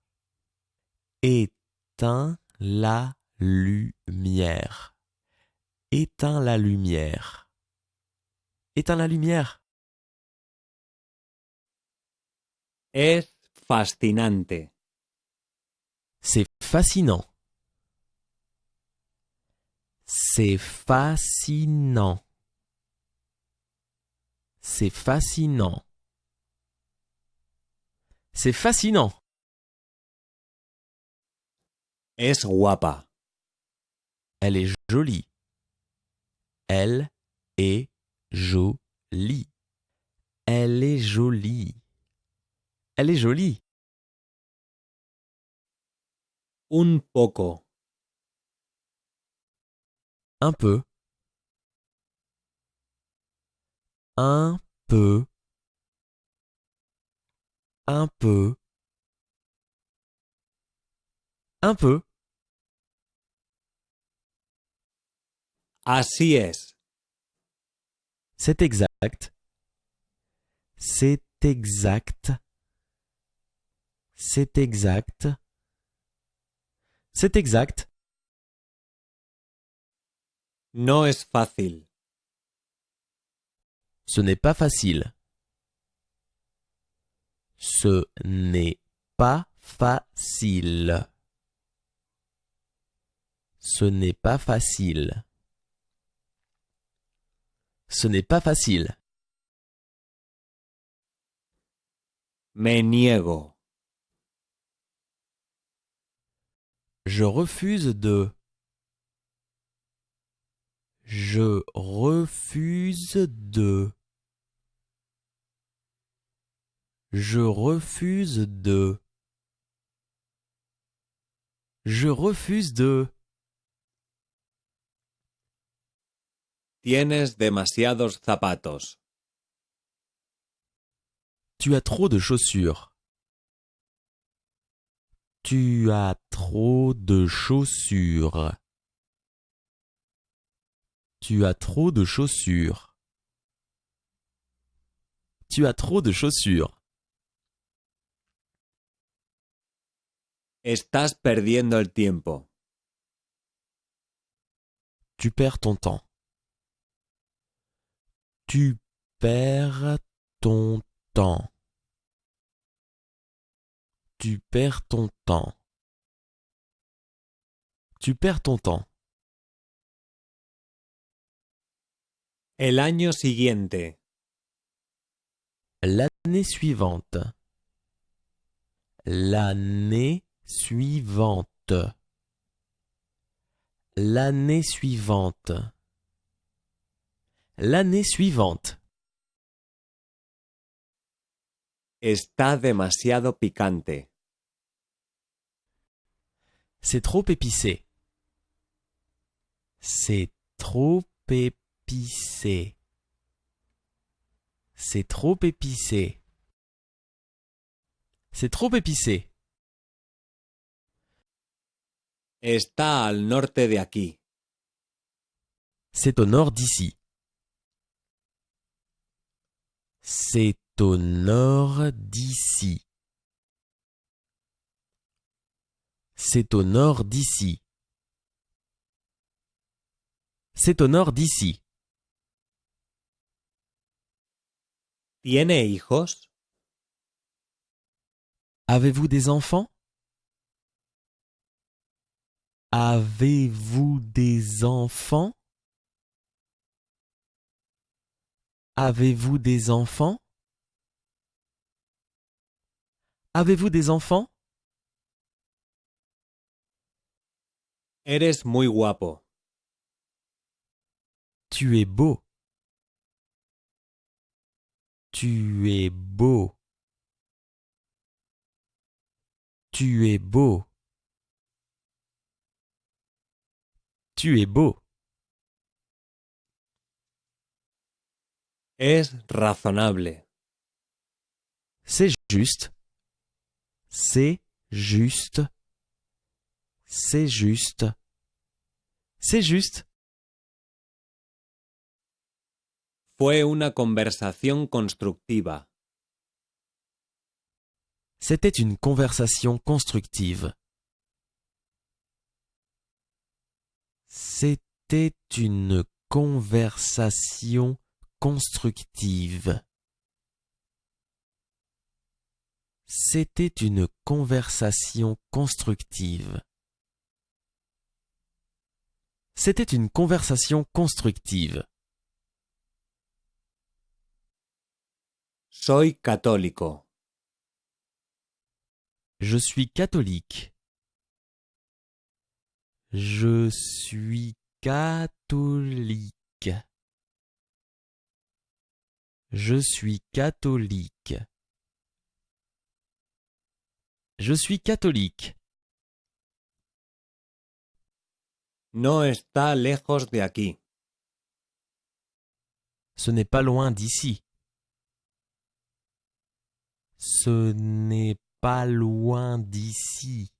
Éteins la lumière. Éteins la lumière. Éteins la lumière. Es fascinante. C'est fascinant. C'est fascinant. C'est fascinant. C'est fascinant. Es guapa. Elle est jolie. Elle est jolie. Elle est jolie. Elle est jolie. Un poco. Un peu. Un peu. Un peu. Un peu. Así es. C'est exact. C'est exact. C'est exact. C'est exact. No es fácil. Ce n'est pas facile. Ce n'est pas facile. Ce n'est pas facile. Ce n'est pas facile. Me niego. Je refuse de. Je refuse de. Je refuse de. Je refuse de. Tienes demasiados zapatos. Tu as trop de chaussures. Tu as trop de chaussures. Tu as trop de chaussures. Tu as trop de chaussures. Estás perdiendo el tiempo. Tu perds ton temps. Tu perds ton temps. Tu perds ton temps. Tu perds ton temps. El año siguiente. L'année suivante. L'année suivante. L'année suivante. L'année suivante. Está demasiado picante. C'est trop épicé. C'est trop épicé. C'est trop épicé. C'est trop épicé. Está al norte de aquí. C'est au nord d'ici. C'est au nord d'ici. C'est au nord d'ici. C'est au nord d'ici. ¿Tiene hijos? Avez-vous des enfants? Avez-vous des enfants? Avez-vous des enfants? Avez-vous des enfants? Eres muy guapo. Tu es beau. Tu es beau. Tu es beau. Tu es beau. Es razonable. C'est juste. C'est juste. C'est juste. C'est juste. Fue una conversación constructiva. C'était une conversation constructive. C'était une conversation constructive. C'était une conversation constructive. C'était une conversation constructive. Soy católico. Je suis catholique. Je suis catholique. Je suis catholique. Je suis catholique. No está lejos de aquí. Ce n'est pas loin d'ici. Ce n'est pas loin d'ici.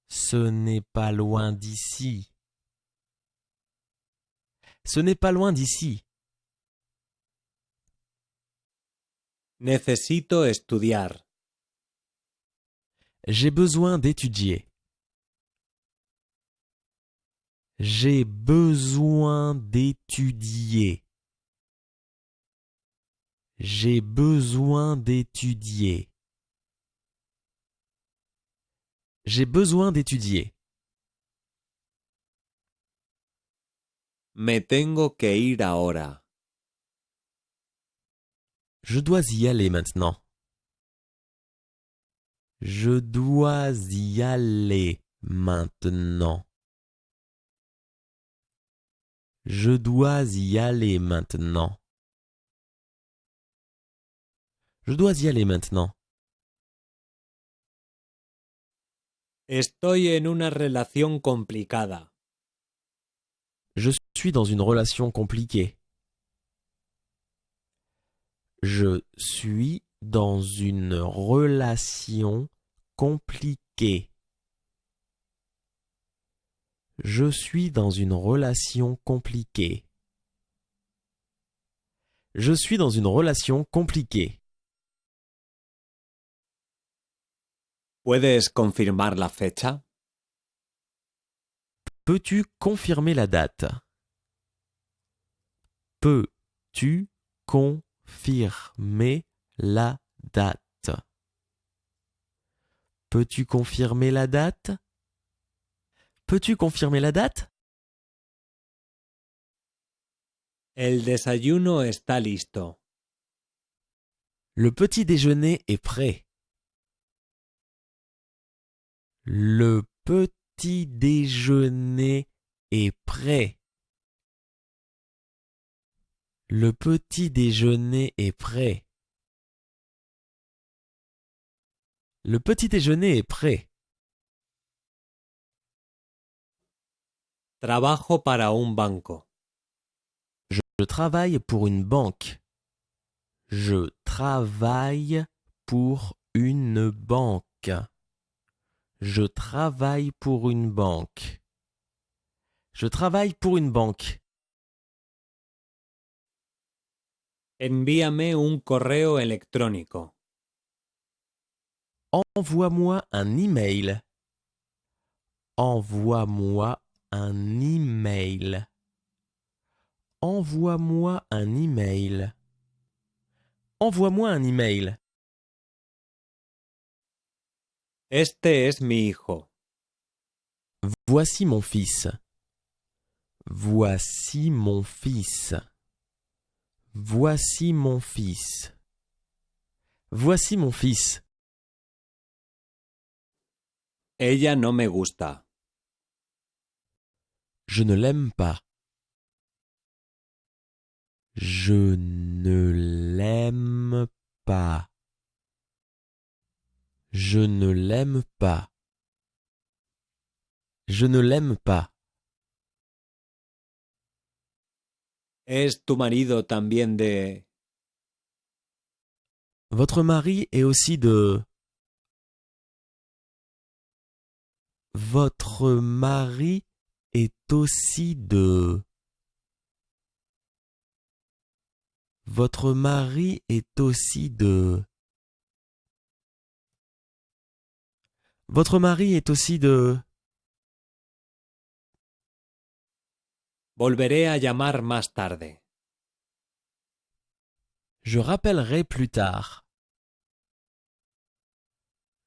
Ce n'est pas loin d'ici. Ce n'est pas loin d'ici. Necesito estudiar. J'ai besoin d'étudier. J'ai besoin d'étudier. J'ai besoin d'étudier. J'ai besoin d'étudier. Me tengo que ir ahora. Je dois y aller maintenant. Je dois y aller maintenant. Je dois y aller maintenant. Je dois y aller maintenant. Estoy en una relación complicada. Je suis dans une relation compliquée. Je suis dans une relation compliquée. Je suis dans une relation compliquée. Je suis dans une relation compliquée. ¿Puedes confirmar la fecha? Peux-tu confirmer la date? Peux-tu confirmer la date? Peux-tu confirmer la date? Peux-tu confirmer la date? El desayuno está listo. Le petit déjeuner est prêt. Le petit déjeuner est prêt. Le petit déjeuner est prêt. Le petit déjeuner est prêt. Trabajo para un banco. Je travaille pour une banque. Je travaille pour une banque. Je travaille pour une banque. Je travaille pour une banque. Envíame un correo electrónico. Envoie-moi un email. Envoie-moi un email. Envoie-moi un email. Envoie-moi un email. Este es mi hijo. Voici mon fils. Voici mon fils. Voici mon fils. Voici mon fils. Ella no me gusta. Je ne l'aime pas. Je ne l'aime pas. Je ne l'aime pas. Je ne l'aime pas. ¿Es tu marido también de... Votre mari est aussi de... Votre mari est aussi de... Votre mari est aussi de... Votre mari est aussi de... Volveré a llamar más tarde. Je rappellerai plus tard.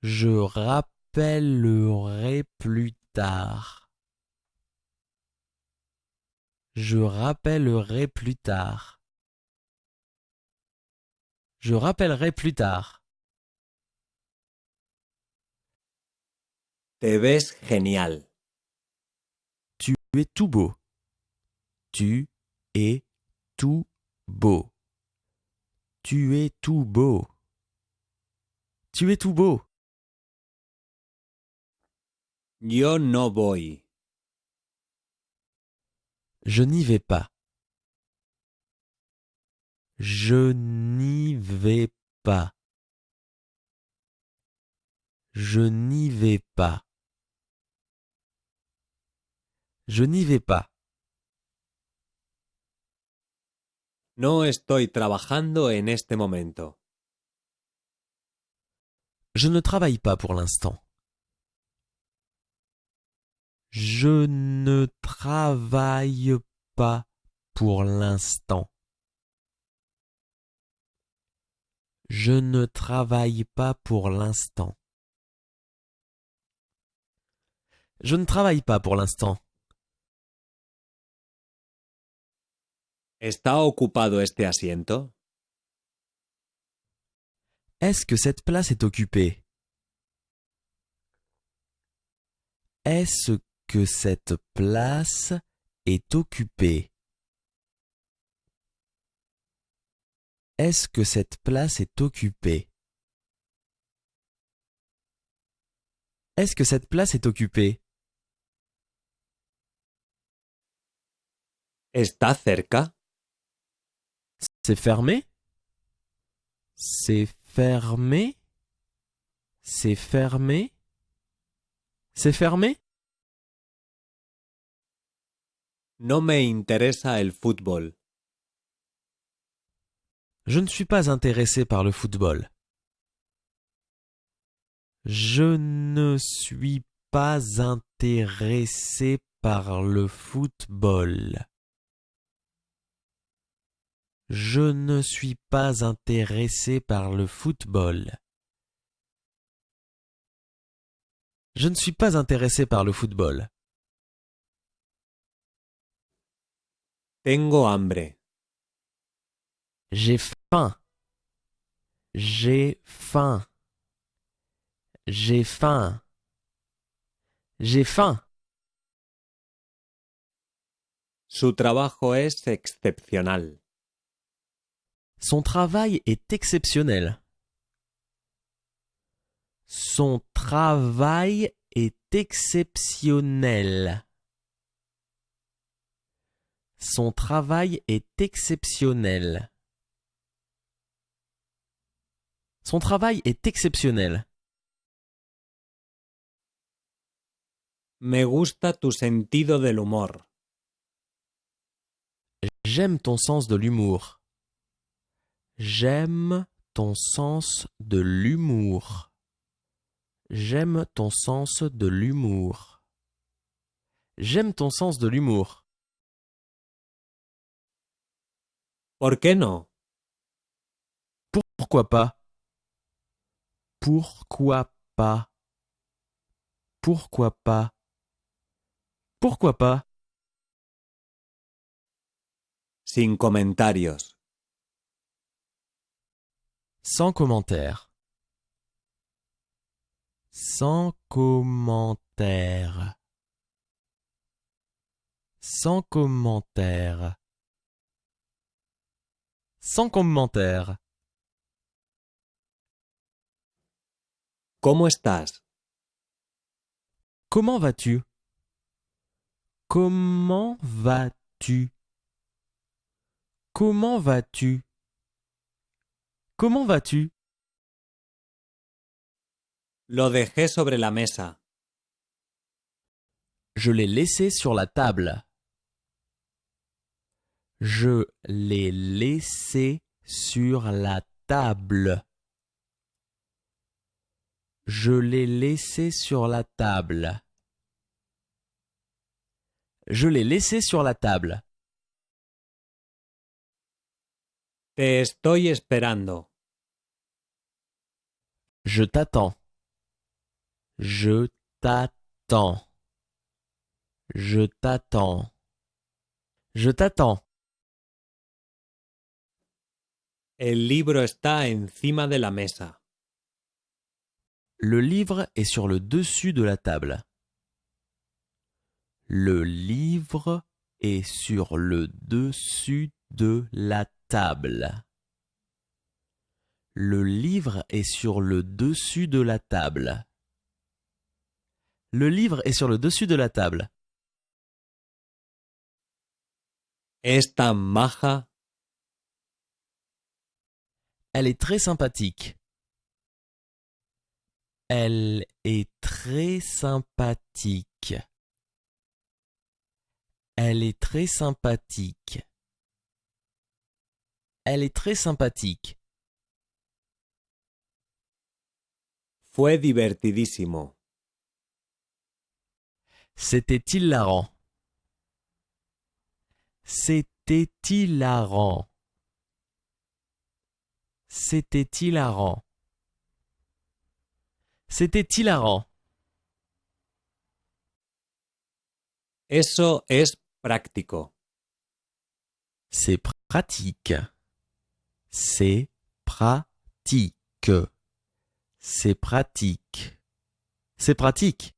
Je rappellerai plus tard. Je rappellerai plus tard. Je rappellerai plus tard. Te ves genial. Tu es tout beau. Tu es tout beau. Tu es tout beau. Tu es tout beau. Yo no voy. Je n'y vais pas. Je n'y vais pas. Je n'y vais pas. Je n'y vais pas. No estoy trabajando en este momento. Je ne travaille pas pour l'instant. Je ne travaille pas pour l'instant. Je ne travaille pas pour l'instant. Je ne travaille pas pour l'instant. ¿Está ocupado este asiento? Est-ce que cette place est occupée? Est-ce que cette place est occupée? Est-ce que cette place est occupée? Est-ce que cette place est occupée? ¿Está cerca? C'est fermé? C'est fermé? C'est fermé? C'est fermé? No me interesa el fútbol. Je ne suis pas intéressé par le football. Je ne suis pas intéressé par le football. Je ne suis pas intéressé par le football. Je ne suis pas intéressé par le football. Tengo hambre. J'ai faim. J'ai faim. J'ai faim. J'ai faim. Su trabajo es excepcional. Son travail est exceptionnel. Son travail est exceptionnel. Son travail est exceptionnel. Son travail est exceptionnel. Me gusta tu sentido del humor. J'aime ton sens de l'humour. J'aime ton sens de l'humour. J'aime ton sens de l'humour. J'aime ton sens de l'humour. ¿Por qué no? Pourquoi pas? Pourquoi pas? Pourquoi pas? Pourquoi pas? Sin comentarios. Sans commentaire. Sans commentaire. Sans commentaire. Sans commentaire. ¿Cómo estás? Comment vas-tu? Comment vas-tu? Comment vas-tu? Comment vas-tu? Lo dejé sobre la mesa. Je l'ai laissé sur la table. Je l'ai laissé sur la table. Je l'ai laissé sur la table. Je l'ai laissé sur la table. Te estoy esperando. Je t'attends. Je t'attends. Je t'attends. Je t'attends. El libro está encima de la mesa. Le livre est sur le dessus de la table. Le livre est sur le dessus de la table. Le livre est sur le dessus de la table. Le livre est sur le dessus de la table. Es tan maja. Elle est très sympathique. Elle est très sympathique. Elle est très sympathique. Elle est très sympathique. Fue divertidísimo. C'était hilarant. C'était hilarant. C'était hilarant. C'était hilarant. Eso es práctico. C'est pratique. C'est pratique. C'est pratique. C'est pratique.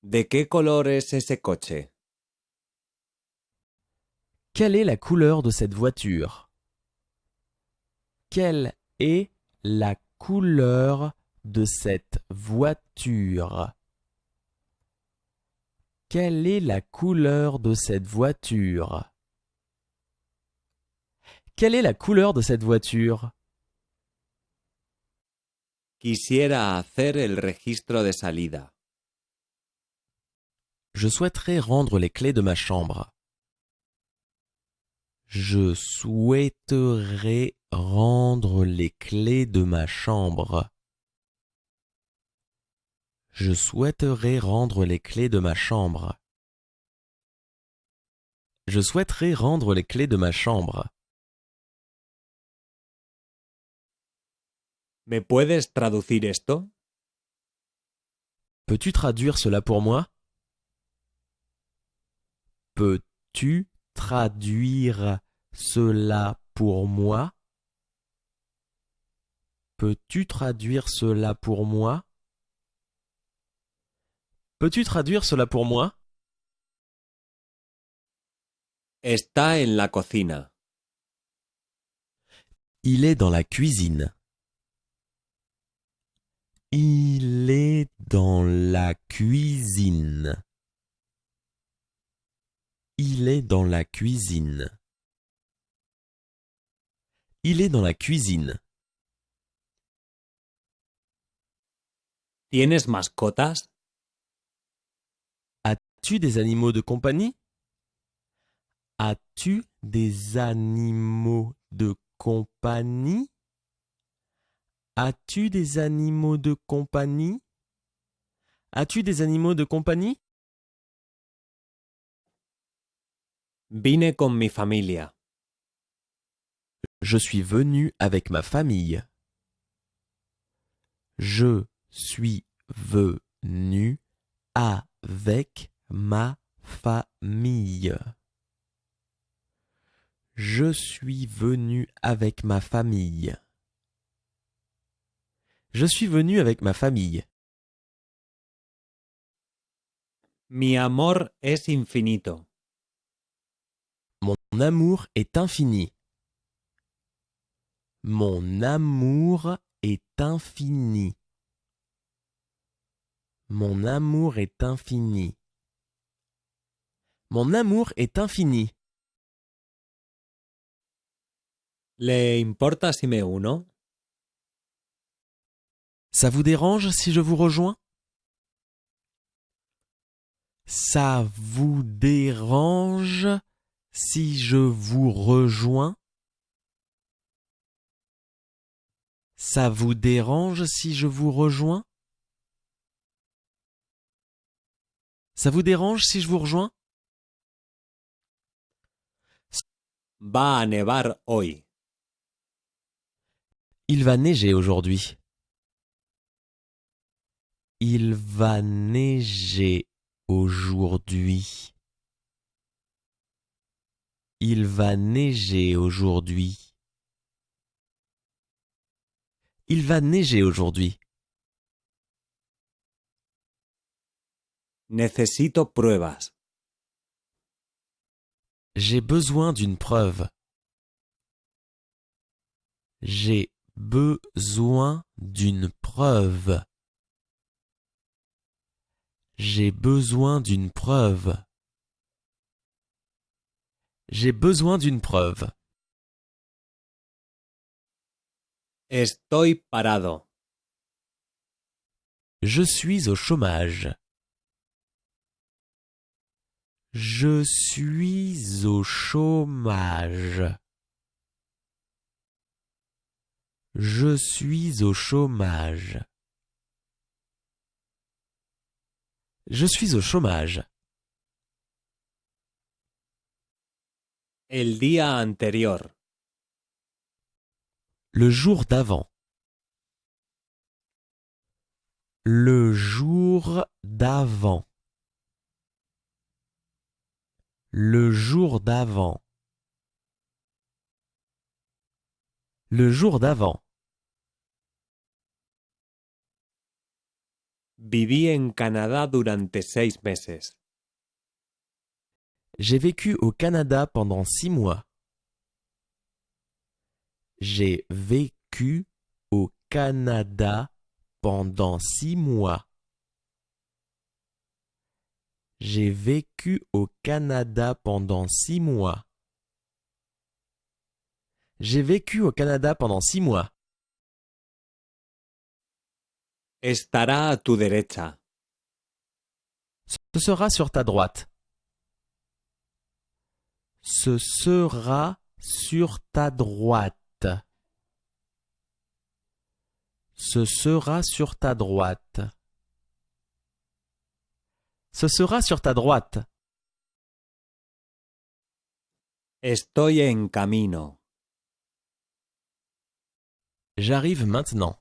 ¿De qué color es ese coche? Quelle est la couleur de cette voiture? Quelle est la couleur de cette voiture? Quelle est la couleur de cette voiture? Quelle est la couleur de cette voiture? Quisiera hacer el registro de salida. Je souhaiterais rendre les clés de ma chambre. Je souhaiterais rendre les clés de ma chambre. Je souhaiterais rendre les clés de ma chambre. Je souhaiterais rendre les clés de ma chambre. ¿Me puedes traducir esto? Peux-tu traduire cela pour moi? Peux-tu traduire cela pour moi? Peux-tu traduire cela pour moi? Peux-tu traduire cela pour moi? Está en la cocina. Il est dans la cuisine. Il est dans la cuisine. Il est dans la cuisine. Il est dans la cuisine. ¿Tienes mascotas? As-tu des animaux de compagnie? As-tu des animaux de compagnie? As-tu des animaux de compagnie? As-tu des animaux de compagnie? Vine con mi familia. Je suis venu avec ma famille. Je suis venu avec ma famille. Je suis venu avec ma famille. Je suis venu avec ma famille. Mi amor es infinito. Mon amour est infini. Mon amour est infini. Mon amour est infini. Mon amour est infini. ¿Le importa si me uno? Ça vous dérange si je vous rejoins? Ça vous dérange si je vous rejoins? Ça vous dérange si je vous rejoins? Ça vous dérange si je vous rejoins? Va a nevar hoy. Il va neiger aujourd'hui. Il va neiger aujourd'hui. Il va neiger aujourd'hui. Il va neiger aujourd'hui. Necesito pruebas. J'ai besoin d'une preuve. J'ai besoin d'une preuve. J'ai besoin d'une preuve. J'ai besoin d'une preuve. Estoy parado. Je suis au chômage. Je suis au chômage. Je suis au chômage. Je suis au chômage. El día anterior. Le jour d'avant. Le jour d'avant. Le jour d'avant. Le jour d'avant. Viví en Canadá durante 6 meses. J'ai vécu au Canada pendant 6 mois. J'ai vécu au Canada pendant 6 mois. J'ai vécu au Canada pendant 6 mois. J'ai vécu au Canada pendant 6 mois. Estará a tu derecha. Ce sera sur ta droite. Ce sera sur ta droite. Ce sera sur ta droite. Ce sera sur ta droite. Estoy en camino. J'arrive maintenant.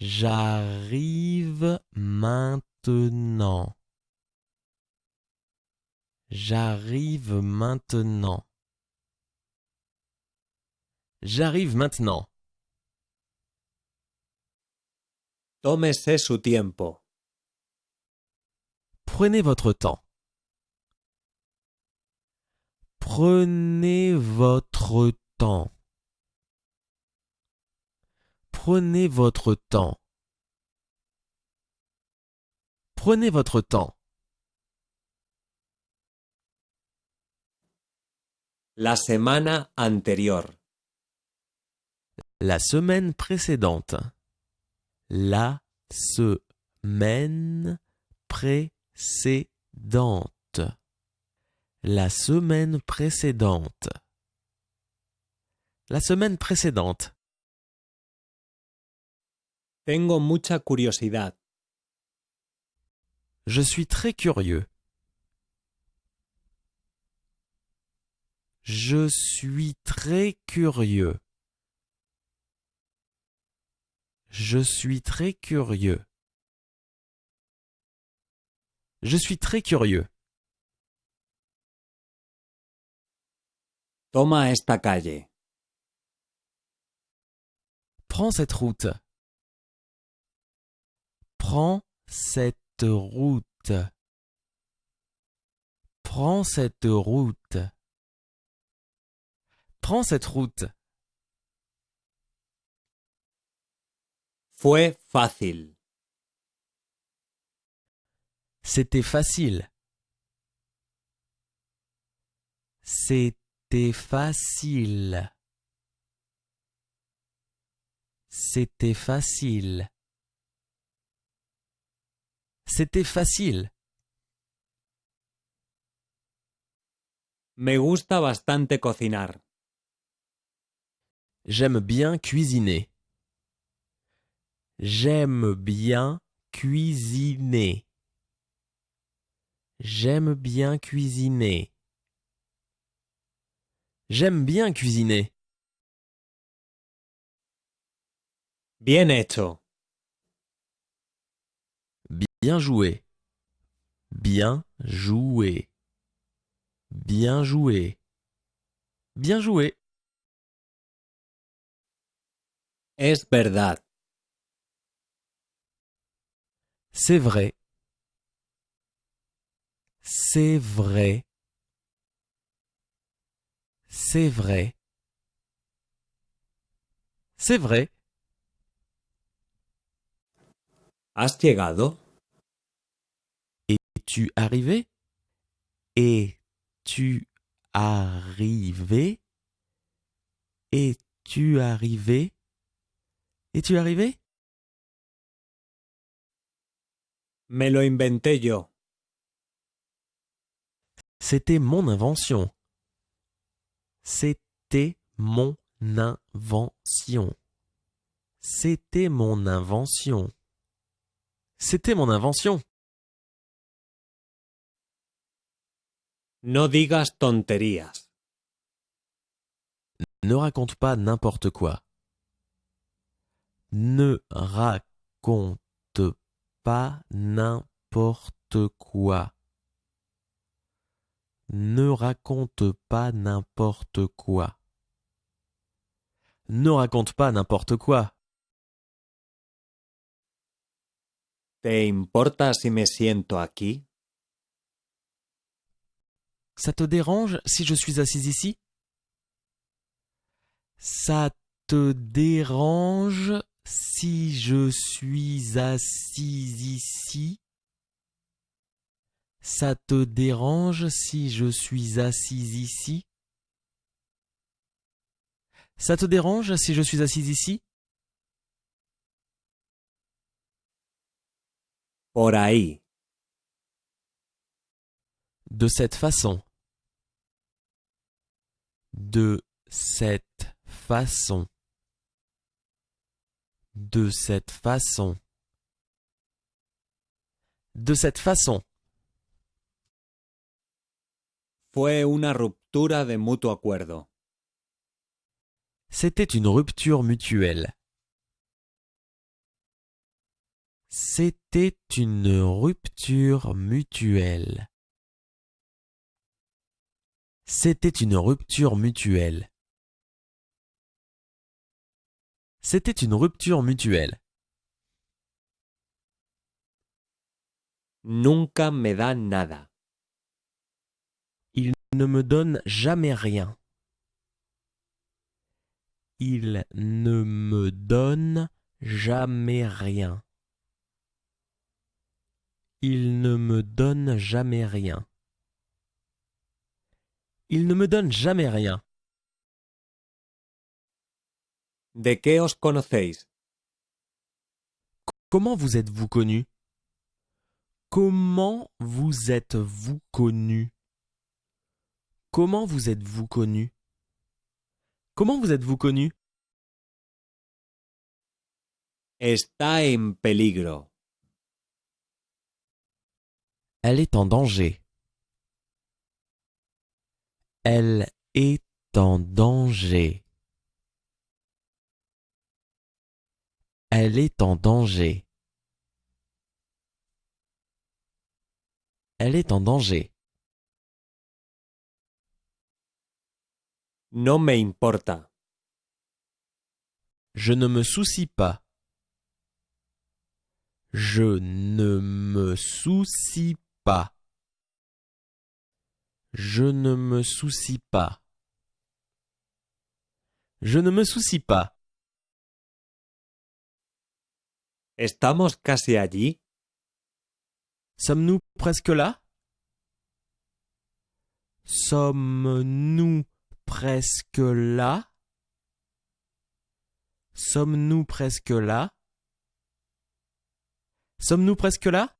J'arrive maintenant. J'arrive maintenant. J'arrive maintenant. Tómese su tiempo. Prenez votre temps. Prenez votre temps. Prenez votre temps. Prenez votre temps. La semana anterior. La semaine précédente. La semaine précédente. La semaine précédente. La semaine précédente. Tengo mucha curiosidad. Je suis très curieux. Je suis très curieux. Je suis très curieux. Je suis très curieux. Toma esta calle. Prends cette route. Prends cette route. Prends cette route. Prends cette route. Fue fácil. C'était facile. C'était facile. C'était facile. C'était facile. Me gusta bastante cocinar. J'aime bien cuisiner. J'aime bien cuisiner. J'aime bien cuisiner. J'aime bien cuisiner. Bien hecho. Bien joué. Bien joué. Bien joué. Bien joué. Es verdad. C'est vrai. C'est vrai. C'est vrai. C'est vrai. ¿Has llegado? Es-tu arrivé? Es-tu arrivé? Es-tu arrivé? Es-tu arrivé? Me lo inventé yo. C'était mon invention. C'était mon invention. C'était mon invention. C'était mon invention. No digas tonterías. Ne raconte pas n'importe quoi. Ne raconte pas n'importe quoi. Ne raconte pas n'importe quoi. Ne raconte pas n'importe quoi. ¿Te importa si me siento aquí? Ça te dérange si je suis assise ici? Ça te dérange si je suis assise ici? Ça te dérange si je suis assise ici? Ça te dérange si je suis assise ici? Por ahí. De cette façon. De cette façon. De cette façon. De cette façon. Fue una ruptura de mutuo acuerdo. C'était une rupture mutuelle. C'était une rupture mutuelle. C'était une rupture mutuelle. C'était une rupture mutuelle. Nunca me da nada. Il ne me donne jamais rien. Il ne me donne jamais rien. Il ne me donne jamais rien. Il ne me donne jamais rien. ¿De qué os conocéis? Comment vous êtes-vous connu? Comment vous êtes-vous connu? Comment vous êtes-vous connu? Comment vous êtes-vous connu? Está en peligro. Elle est en danger. Elle est en danger. Elle est en danger. Elle est en danger. No me importa. Je ne me soucie pas. Je ne me soucie pas. Je ne me soucie pas. Je ne me soucie pas. ¿Estamos casi allí? Sommes-nous presque là? Sommes-nous presque là? Sommes-nous presque là? Sommes-nous presque là?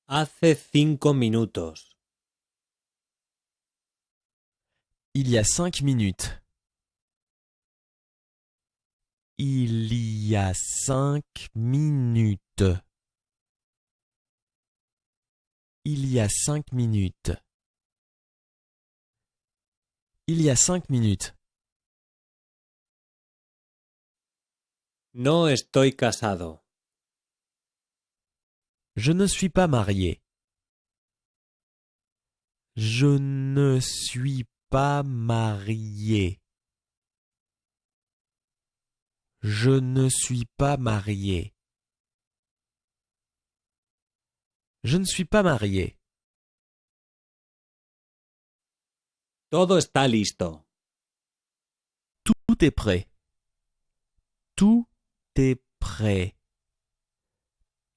Hace 5 minutos. Il y a 5 minutes. Il y a 5 minutes. Il y a 5 minutes. Il y a 5 minutes. No estoy casado. Je ne suis pas marié. Je ne suis pas marié. Je ne suis pas marié. Je ne suis pas marié. Todo está listo. Tout est prêt. Tout est prêt.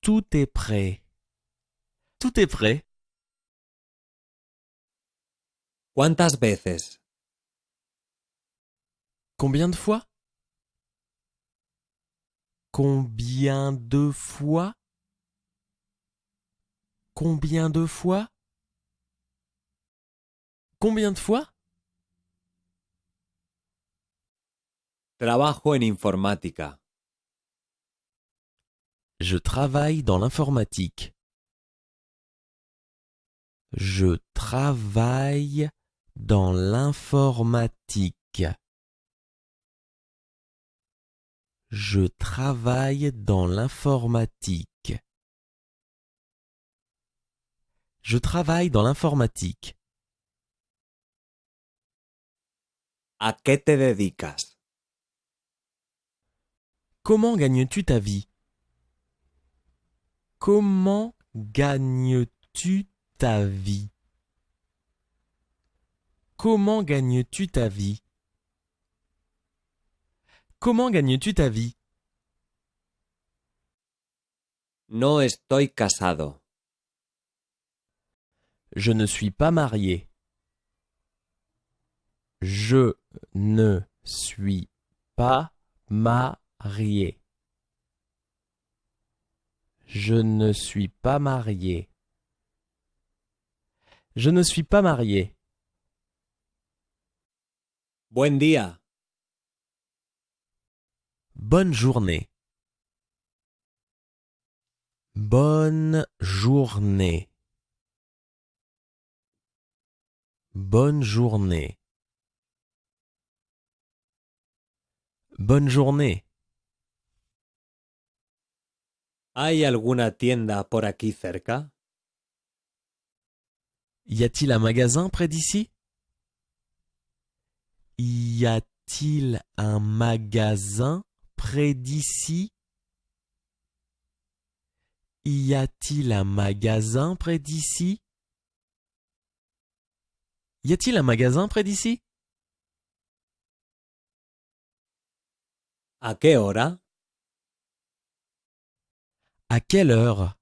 Tout est prêt. Tout est prêt. ¿Cuántas veces? Combien de fois? Combien de fois? Combien de fois? Combien de fois? Trabajo en informática. Je travaille dans l'informatique. Je travaille dans l'informatique. Je travaille dans l'informatique. Je travaille dans l'informatique. ¿A qué te dedicas? Comment gagnes-tu ta vie? Comment gagnes-tu ta vie? Comment gagnes-tu ta vie? Comment gagnes-tu ta vie? No estoy casado. Je ne suis pas marié. Je ne suis pas marié. Je ne suis pas marié. Je ne suis pas marié. Buen día. Bonne journée. Bonne journée. Bonne journée. Bonne journée. ¿Hay alguna tienda por aquí cerca? Y a-t-il un magasin près d'ici? Y a-t-il un magasin près d'ici? Y a-t-il un magasin près d'ici? Y a-t-il un magasin près d'ici? ¿A qué hora? À quelle heure?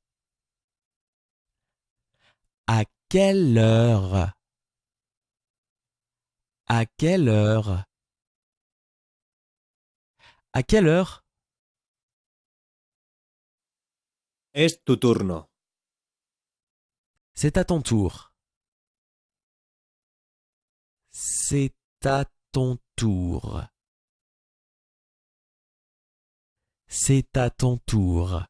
À quelle heure? À quelle heure? À quelle heure? Es tu turno. C'est à ton tour. C'est à ton tour. C'est à ton tour.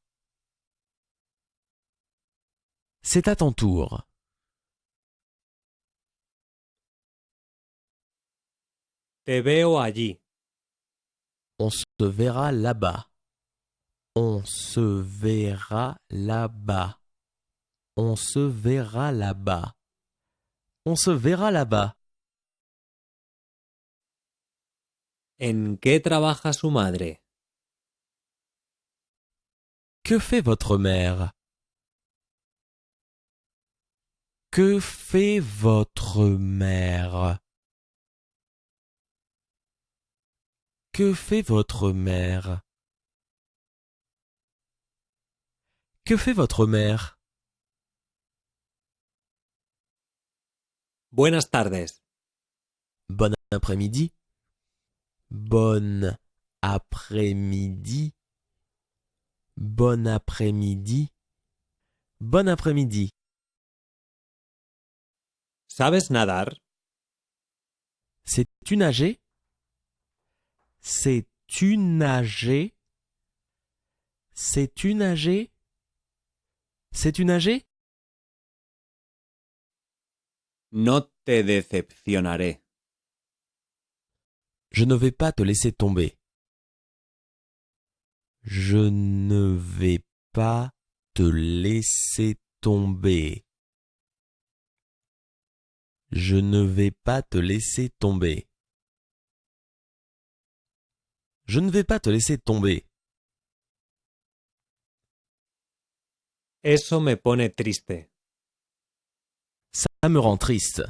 C'est à ton tour. Te veo allí. On se verra là-bas. On se verra là-bas. On se verra là-bas. On se verra là-bas. ¿En qué trabaja su madre? Que fait votre mère? Que fait votre mère? Que fait votre mère? Que fait votre mère? Buenas tardes. Bon après-midi. Bon après-midi. Bon après-midi. Bon après-midi. ¿Sabes nadar? Sais-tu nager? Sais-tu nager? Sais-tu nager? Sais-tu nager? No te decepcionaré. Je ne vais pas te laisser tomber. Je ne vais pas te laisser tomber. Je ne vais pas te laisser tomber. Je ne vais pas te laisser tomber. Eso me pone triste. Ça me rend triste.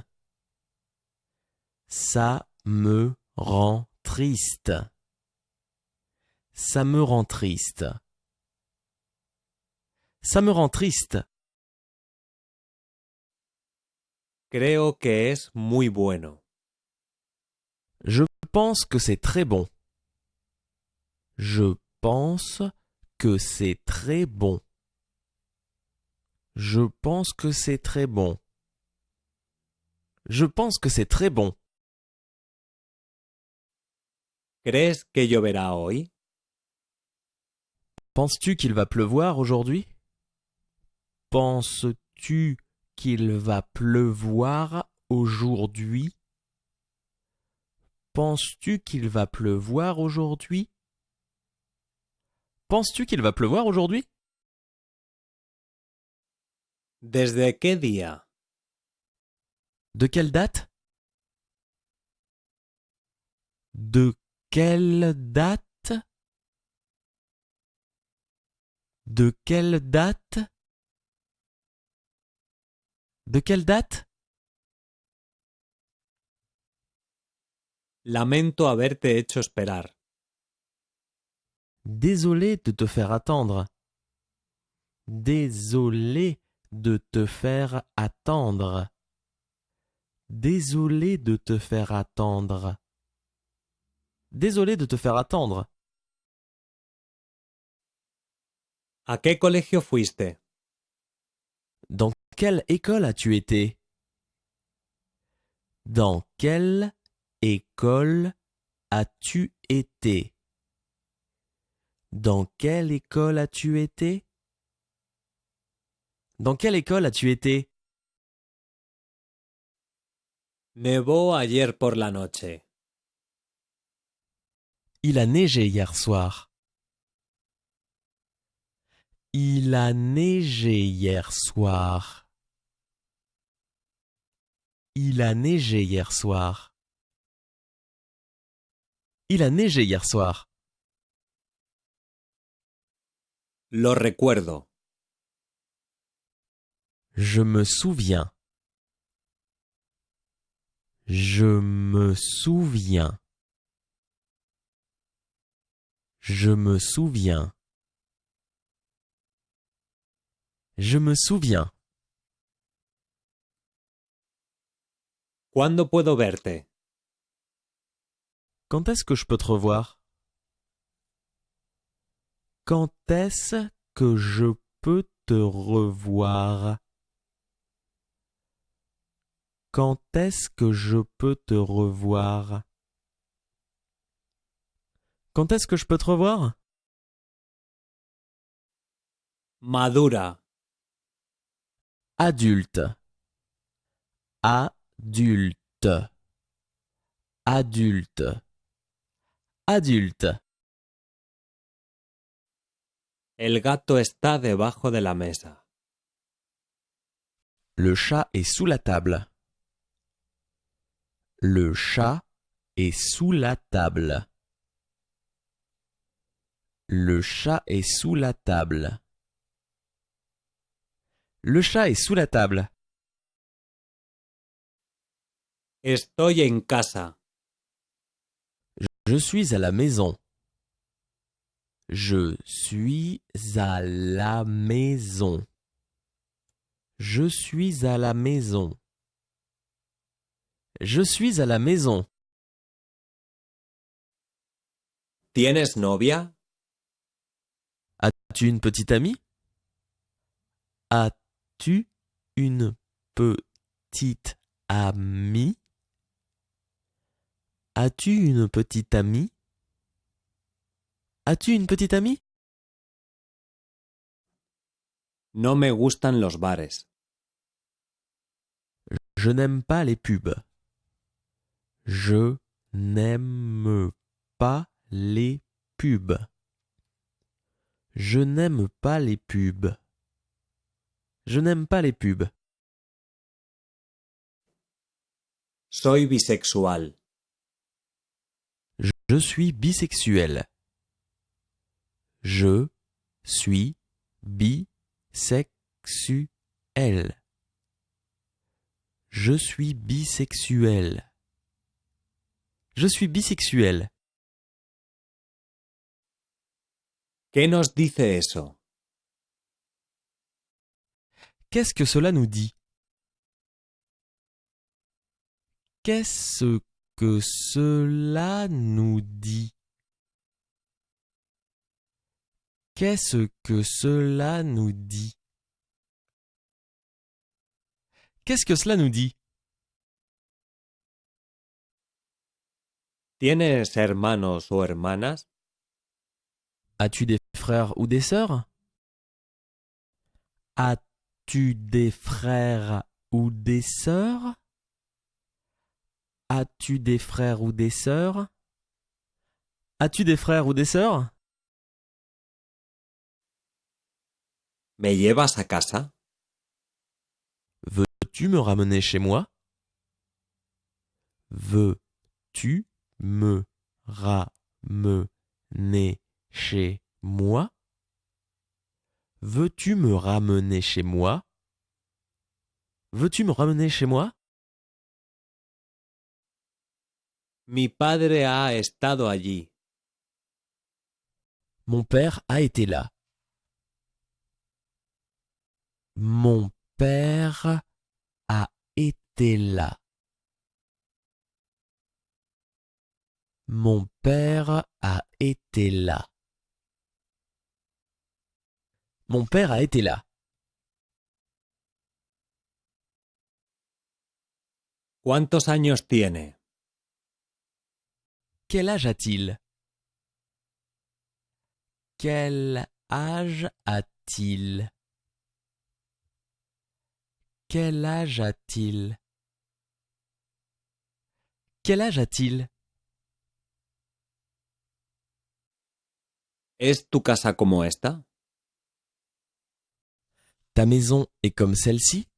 Ça me rend triste. Ça me rend triste. Ça me rend triste. Creo que es muy bueno. Je pense que c'est très bon. Je pense que c'est très bon. Je pense que c'est très bon. Je pense que c'est très bon. ¿Crees que lloverá hoy? Penses-tu qu'il va pleuvoir aujourd'hui? Penses-tu qu'il va pleuvoir aujourd'hui? Penses-tu qu'il va pleuvoir aujourd'hui? Penses-tu qu'il va pleuvoir aujourd'hui? ¿Desde qué día? De quelle date? De quelle date? De quelle date? De quelle date? Lamento haberte hecho esperar. Désolé de te faire attendre. Désolé de te faire attendre. Désolé de te faire attendre. Désolé de te faire attendre. ¿A qué colegio fuiste? Dans quelle école as-tu été? Dans quelle école as-tu été? Dans quelle école as-tu été? Dans quelle école as-tu été? Nevó ayer por la noche. Il a neigé hier soir. Il a neigé hier soir. Il a neigé hier soir. Il a neigé hier soir. Lo recuerdo. Je me souviens. Je me souviens. Je me souviens. Je me souviens. ¿Cuándo puedo verte? Quand est-ce que je peux te revoir? Quand est-ce que je peux te revoir? Quand est-ce que je peux te revoir? Quand est-ce que je peux te revoir? Madura. Adulte. Adulte. Adulte. Adulte. El gato está debajo de la mesa. Le chat est sous la table. Le chat est sous la table. Le chat est sous la table. Le chat est sous la table. Estoy en casa. Je suis à la maison. Je suis à la maison. Je suis à la maison. Je suis à la maison. ¿Tienes novia? As-tu une petite amie? As-tu une petite amie? As-tu une petite amie? As-tu une petite amie? No me gustan los bares. Je n'aime pas les pubs. Je n'aime pas les pubs. Je n'aime pas les pubs. Je n'aime pas les pubs. Soy bisexual. Je suis bisexuel. Je suis bisexuel. Je suis bisexuel. Je suis bisexuel. ¿Qué nos dice eso? Qu'est-ce que cela nous dit? Qu'est-ce que cela nous dit? Qu'est-ce que cela nous dit? Qu'est-ce que cela nous dit? ¿Tienes hermanos o hermanas? As-tu des frères ou des sœurs? As-tu des frères ou des sœurs? As-tu des frères ou des sœurs? As-tu des frères ou des sœurs? ¿Me llevas a casa? Veux-tu me ramener chez moi? Veux-tu me ramener chez moi? Veux-tu me ramener chez moi? Veux-tu me ramener chez moi? Mi padre ha estado allí. Mon père a été là. Mon père a été là. Mon père a été là. Mon père a été là. ¿Cuántos años tiene? Quel âge a-t-il? Quel âge a-t-il? Quel âge a-t-il? Quel âge a-t-il? ¿Es tu casa como esta? Ta maison est comme celle-ci?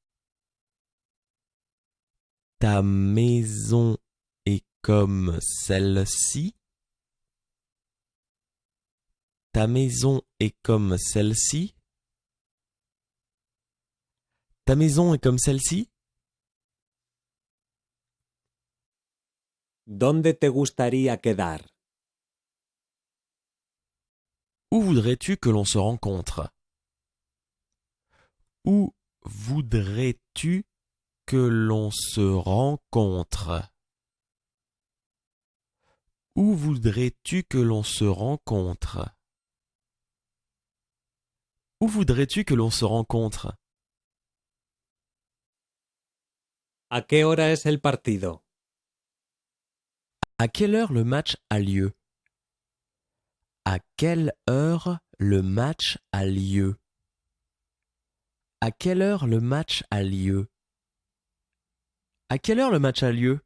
Ta maison est comme celle-ci? Ta maison est comme celle-ci? Ta maison est comme celle-ci? ¿Dónde te gustaría quedar? Où voudrais-tu que l'on se rencontre? Où voudrais-tu que l'on se rencontre? Où voudrais-tu que l'on se rencontre? Où voudrais-tu que l'on se rencontre? ¿A qué hora es el partido? À quelle heure le match a lieu? À quelle heure le match a lieu? À quelle heure le match a lieu? À quelle heure le match a lieu?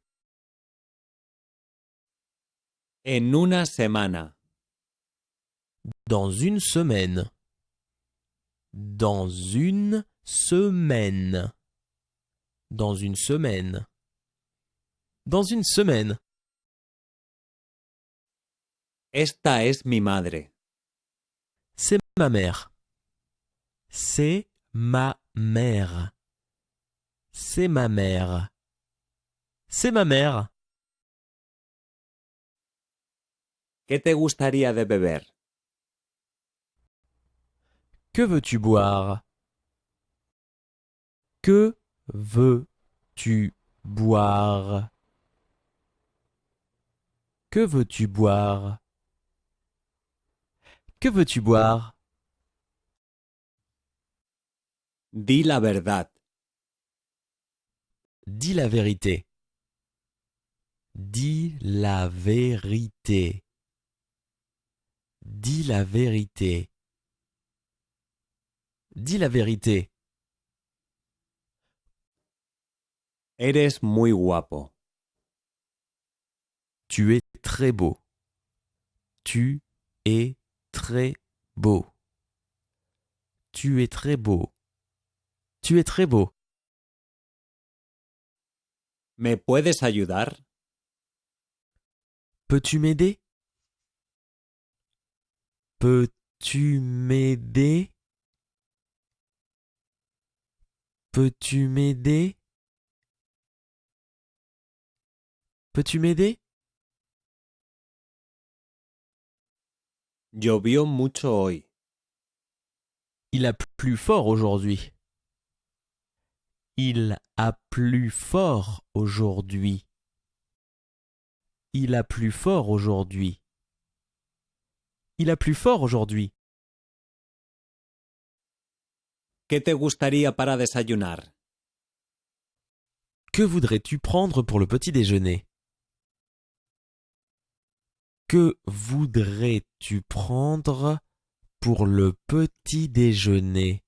En una semana. Dans une semaine. Dans une semaine. Dans une semaine. Dans une semaine. Esta es mi madre. C'est ma mère. C'est ma mère. C'est ma mère. C'est ma mère. ¿Qué te gustaría de beber? Que veux-tu boire? Que veux-tu boire? Que veux-tu boire? Que veux-tu boire? Di la verdad. Dis la vérité. Dis la vérité. Dis la vérité. Dis la vérité. Eres muy guapo. Tu es très beau. Tu es très beau. Tu es très beau. Tu es très beau. ¿Me puedes ayudar? Peux-tu m'aider? Peux-tu m'aider? Peux-tu m'aider? Peux-tu m'aider? Llovió mucho hoy. Il a plu fort aujourd'hui. Il a plu fort aujourd'hui. Il a plu fort aujourd'hui. Il a plu fort aujourd'hui. ¿Qué te gustaría para desayunar? Que voudrais-tu prendre pour le petit déjeuner? Que voudrais-tu prendre pour le petit déjeuner?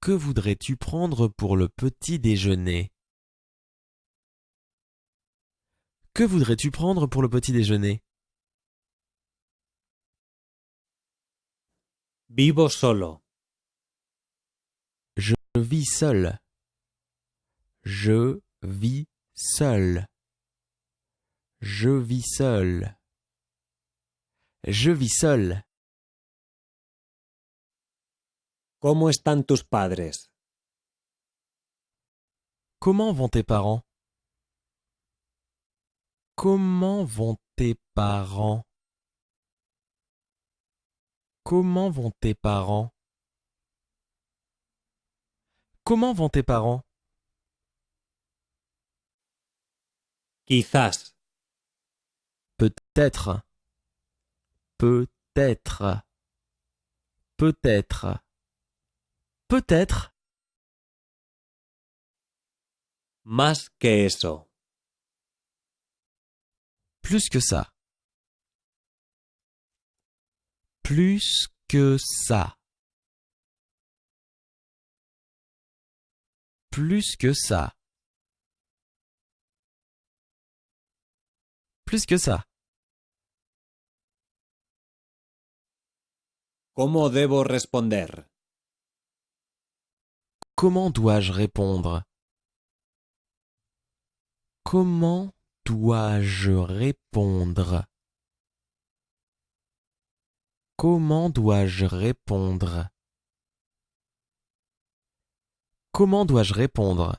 Que voudrais-tu prendre pour le petit déjeuner? Que voudrais-tu prendre pour le petit déjeuner? Vivo solo. Je vis seul. Je vis seul. Je vis seul. Je vis seul. ¿Cómo están tus padres? Comment vont tes parents? Comment vont tes parents? Comment vont tes parents? Comment vont tes parents? Quizás. Peut-être. Peut-être. Peut-être. Peut-être. Más que eso. Plus que ça. Plus que ça. Plus que ça. Plus que ça. ¿Cómo debo responder? Comment dois-je répondre? Comment dois-je répondre? Comment dois-je répondre? Comment dois-je répondre?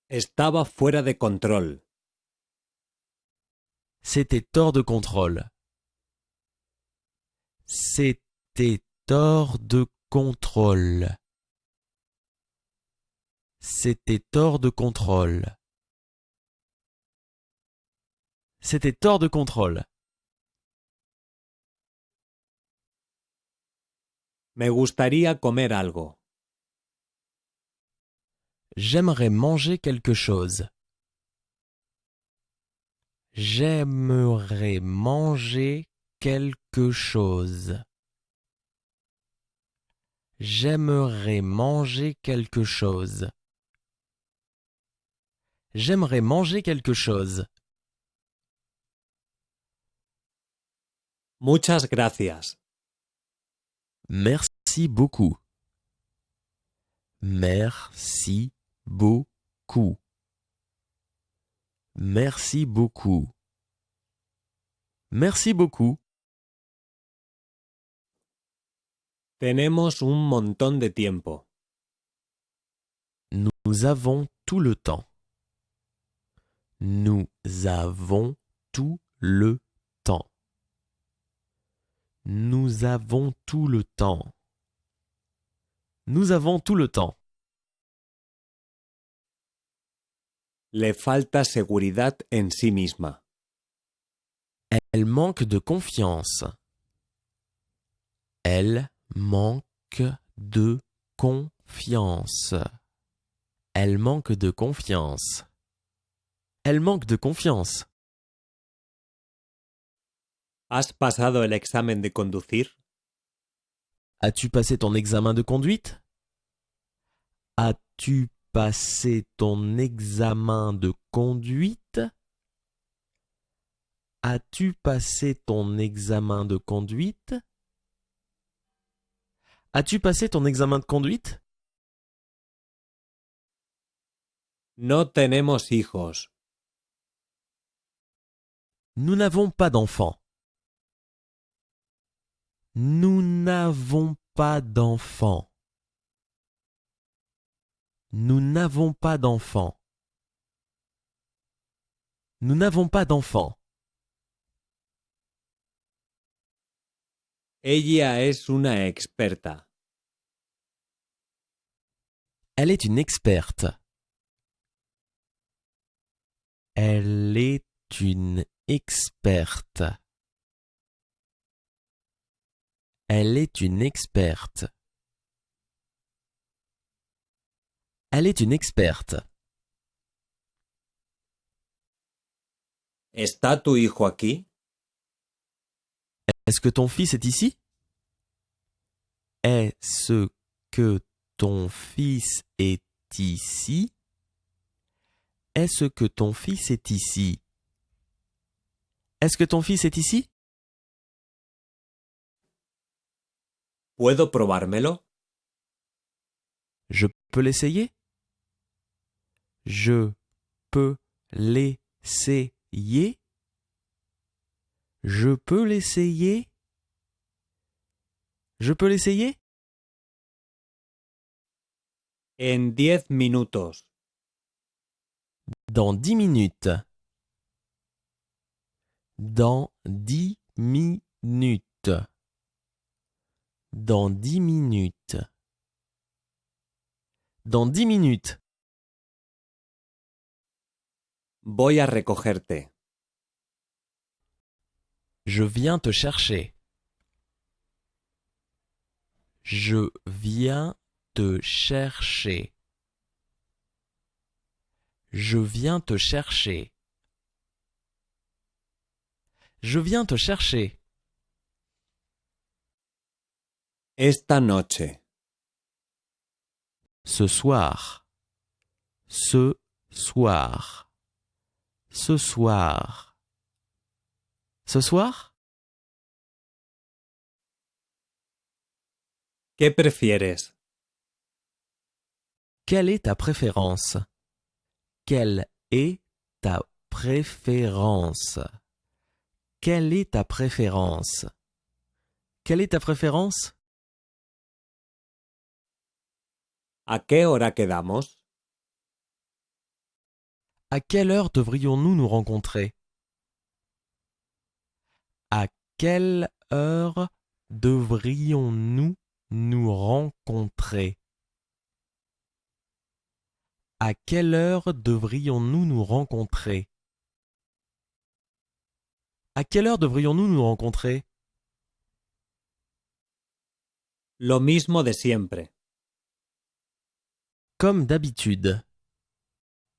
Estaba fuera de control. C'était hors de contrôle. C'était hors de contrôle. C'était hors de contrôle. C'était hors de contrôle. Me gustaría comer algo. J'aimerais manger quelque chose. J'aimerais manger quelque chose. J'aimerais manger quelque chose. J'aimerais manger quelque chose. Muchas gracias. Merci beaucoup. Merci beaucoup. Merci beaucoup. Merci beaucoup. Tenemos un montón de tiempo. Nous avons tout le temps. Nous avons tout le temps. Nous avons tout le temps. Nous avons tout le temps. Le falta seguridad en sí misma. Elle manque de confiance. Elle manque de confiance. Elle manque de confiance. Elle manque de confiance. ¿Has pasado el examen de conducir? As-tu passé ton examen de conduite? As-tu passé ton examen de conduite? As-tu passé ton examen de conduite? As-tu passé ton examen de conduite? No tenemos hijos. Nous n'avons pas d'enfants. Nous n'avons pas d'enfants. Nous n'avons pas d'enfants. Nous n'avons pas d'enfants. Ella es una experta. Elle est une experte. Elle est une experte. Elle est une experte. Elle est une experte. ¿Está tu hijo aquí? Est-ce que ton fils est ici? Est-ce que ton fils est ici? Est-ce que ton fils est ici? Est-ce que ton fils est ici? ¿Puedo probármelo? Je peux l'essayer? Je peux l'essayer? Je peux l'essayer? Je peux l'essayer? En 10 minutos. Dans 10 minutes. Dans 10 minutes. Dans 10 minutes. Dans 10 minutes. Voy a recogerte. Je viens te chercher. Je viens te chercher. Je viens te chercher. Je viens te chercher. Esta noche. Ce soir. Ce soir. Ce soir. Ce soir? ¿Qué prefieres? Quelle est ta préférence? Quelle est ta préférence? Quelle est ta préférence? Quelle est ta préférence? ¿A qué hora quedamos? À quelle heure devrions-nous nous rencontrer? À quelle heure devrions-nous nous rencontrer? À quelle heure devrions-nous nous rencontrer? À quelle heure devrions-nous nous rencontrer? Lo mismo de siempre. Comme d'habitude.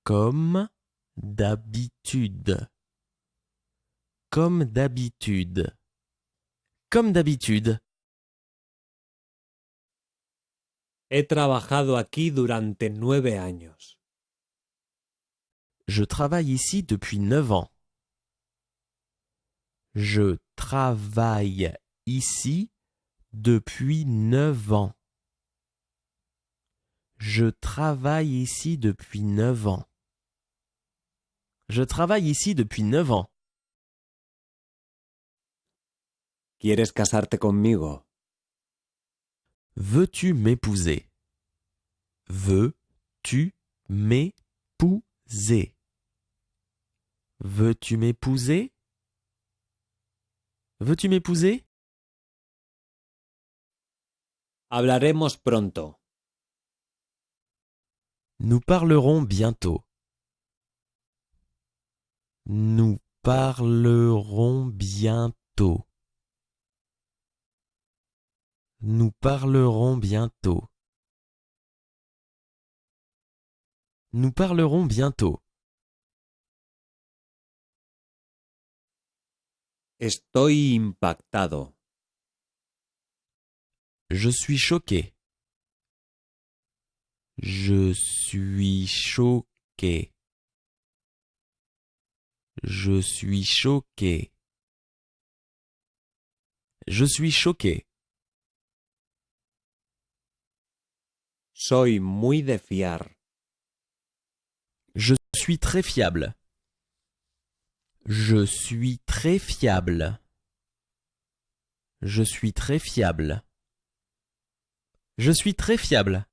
Comme d'habitude. Comme d'habitude. Comme d'habitude. He trabajado aquí durante 9 años. Je travaille ici depuis 9 ans. Je travaille ici depuis 9 ans. Je travaille ici depuis 9 ans. Je travaille ici depuis 9 ans. ¿Quieres casarte conmigo? Veux-tu m'épouser? Veux-tu m'épouser? Veux-tu m'épouser? Veux-tu m'épouser? Hablaremos pronto. Nous parlerons bientôt. Nous parlerons bientôt. Nous parlerons bientôt. Nous parlerons bientôt. Estoy impactado. Je suis choqué. Je suis choqué. Je suis choqué. Je suis choqué. Soy muy de fiar. Je suis très fiable. Je suis très fiable. Je suis très fiable. Je suis très fiable.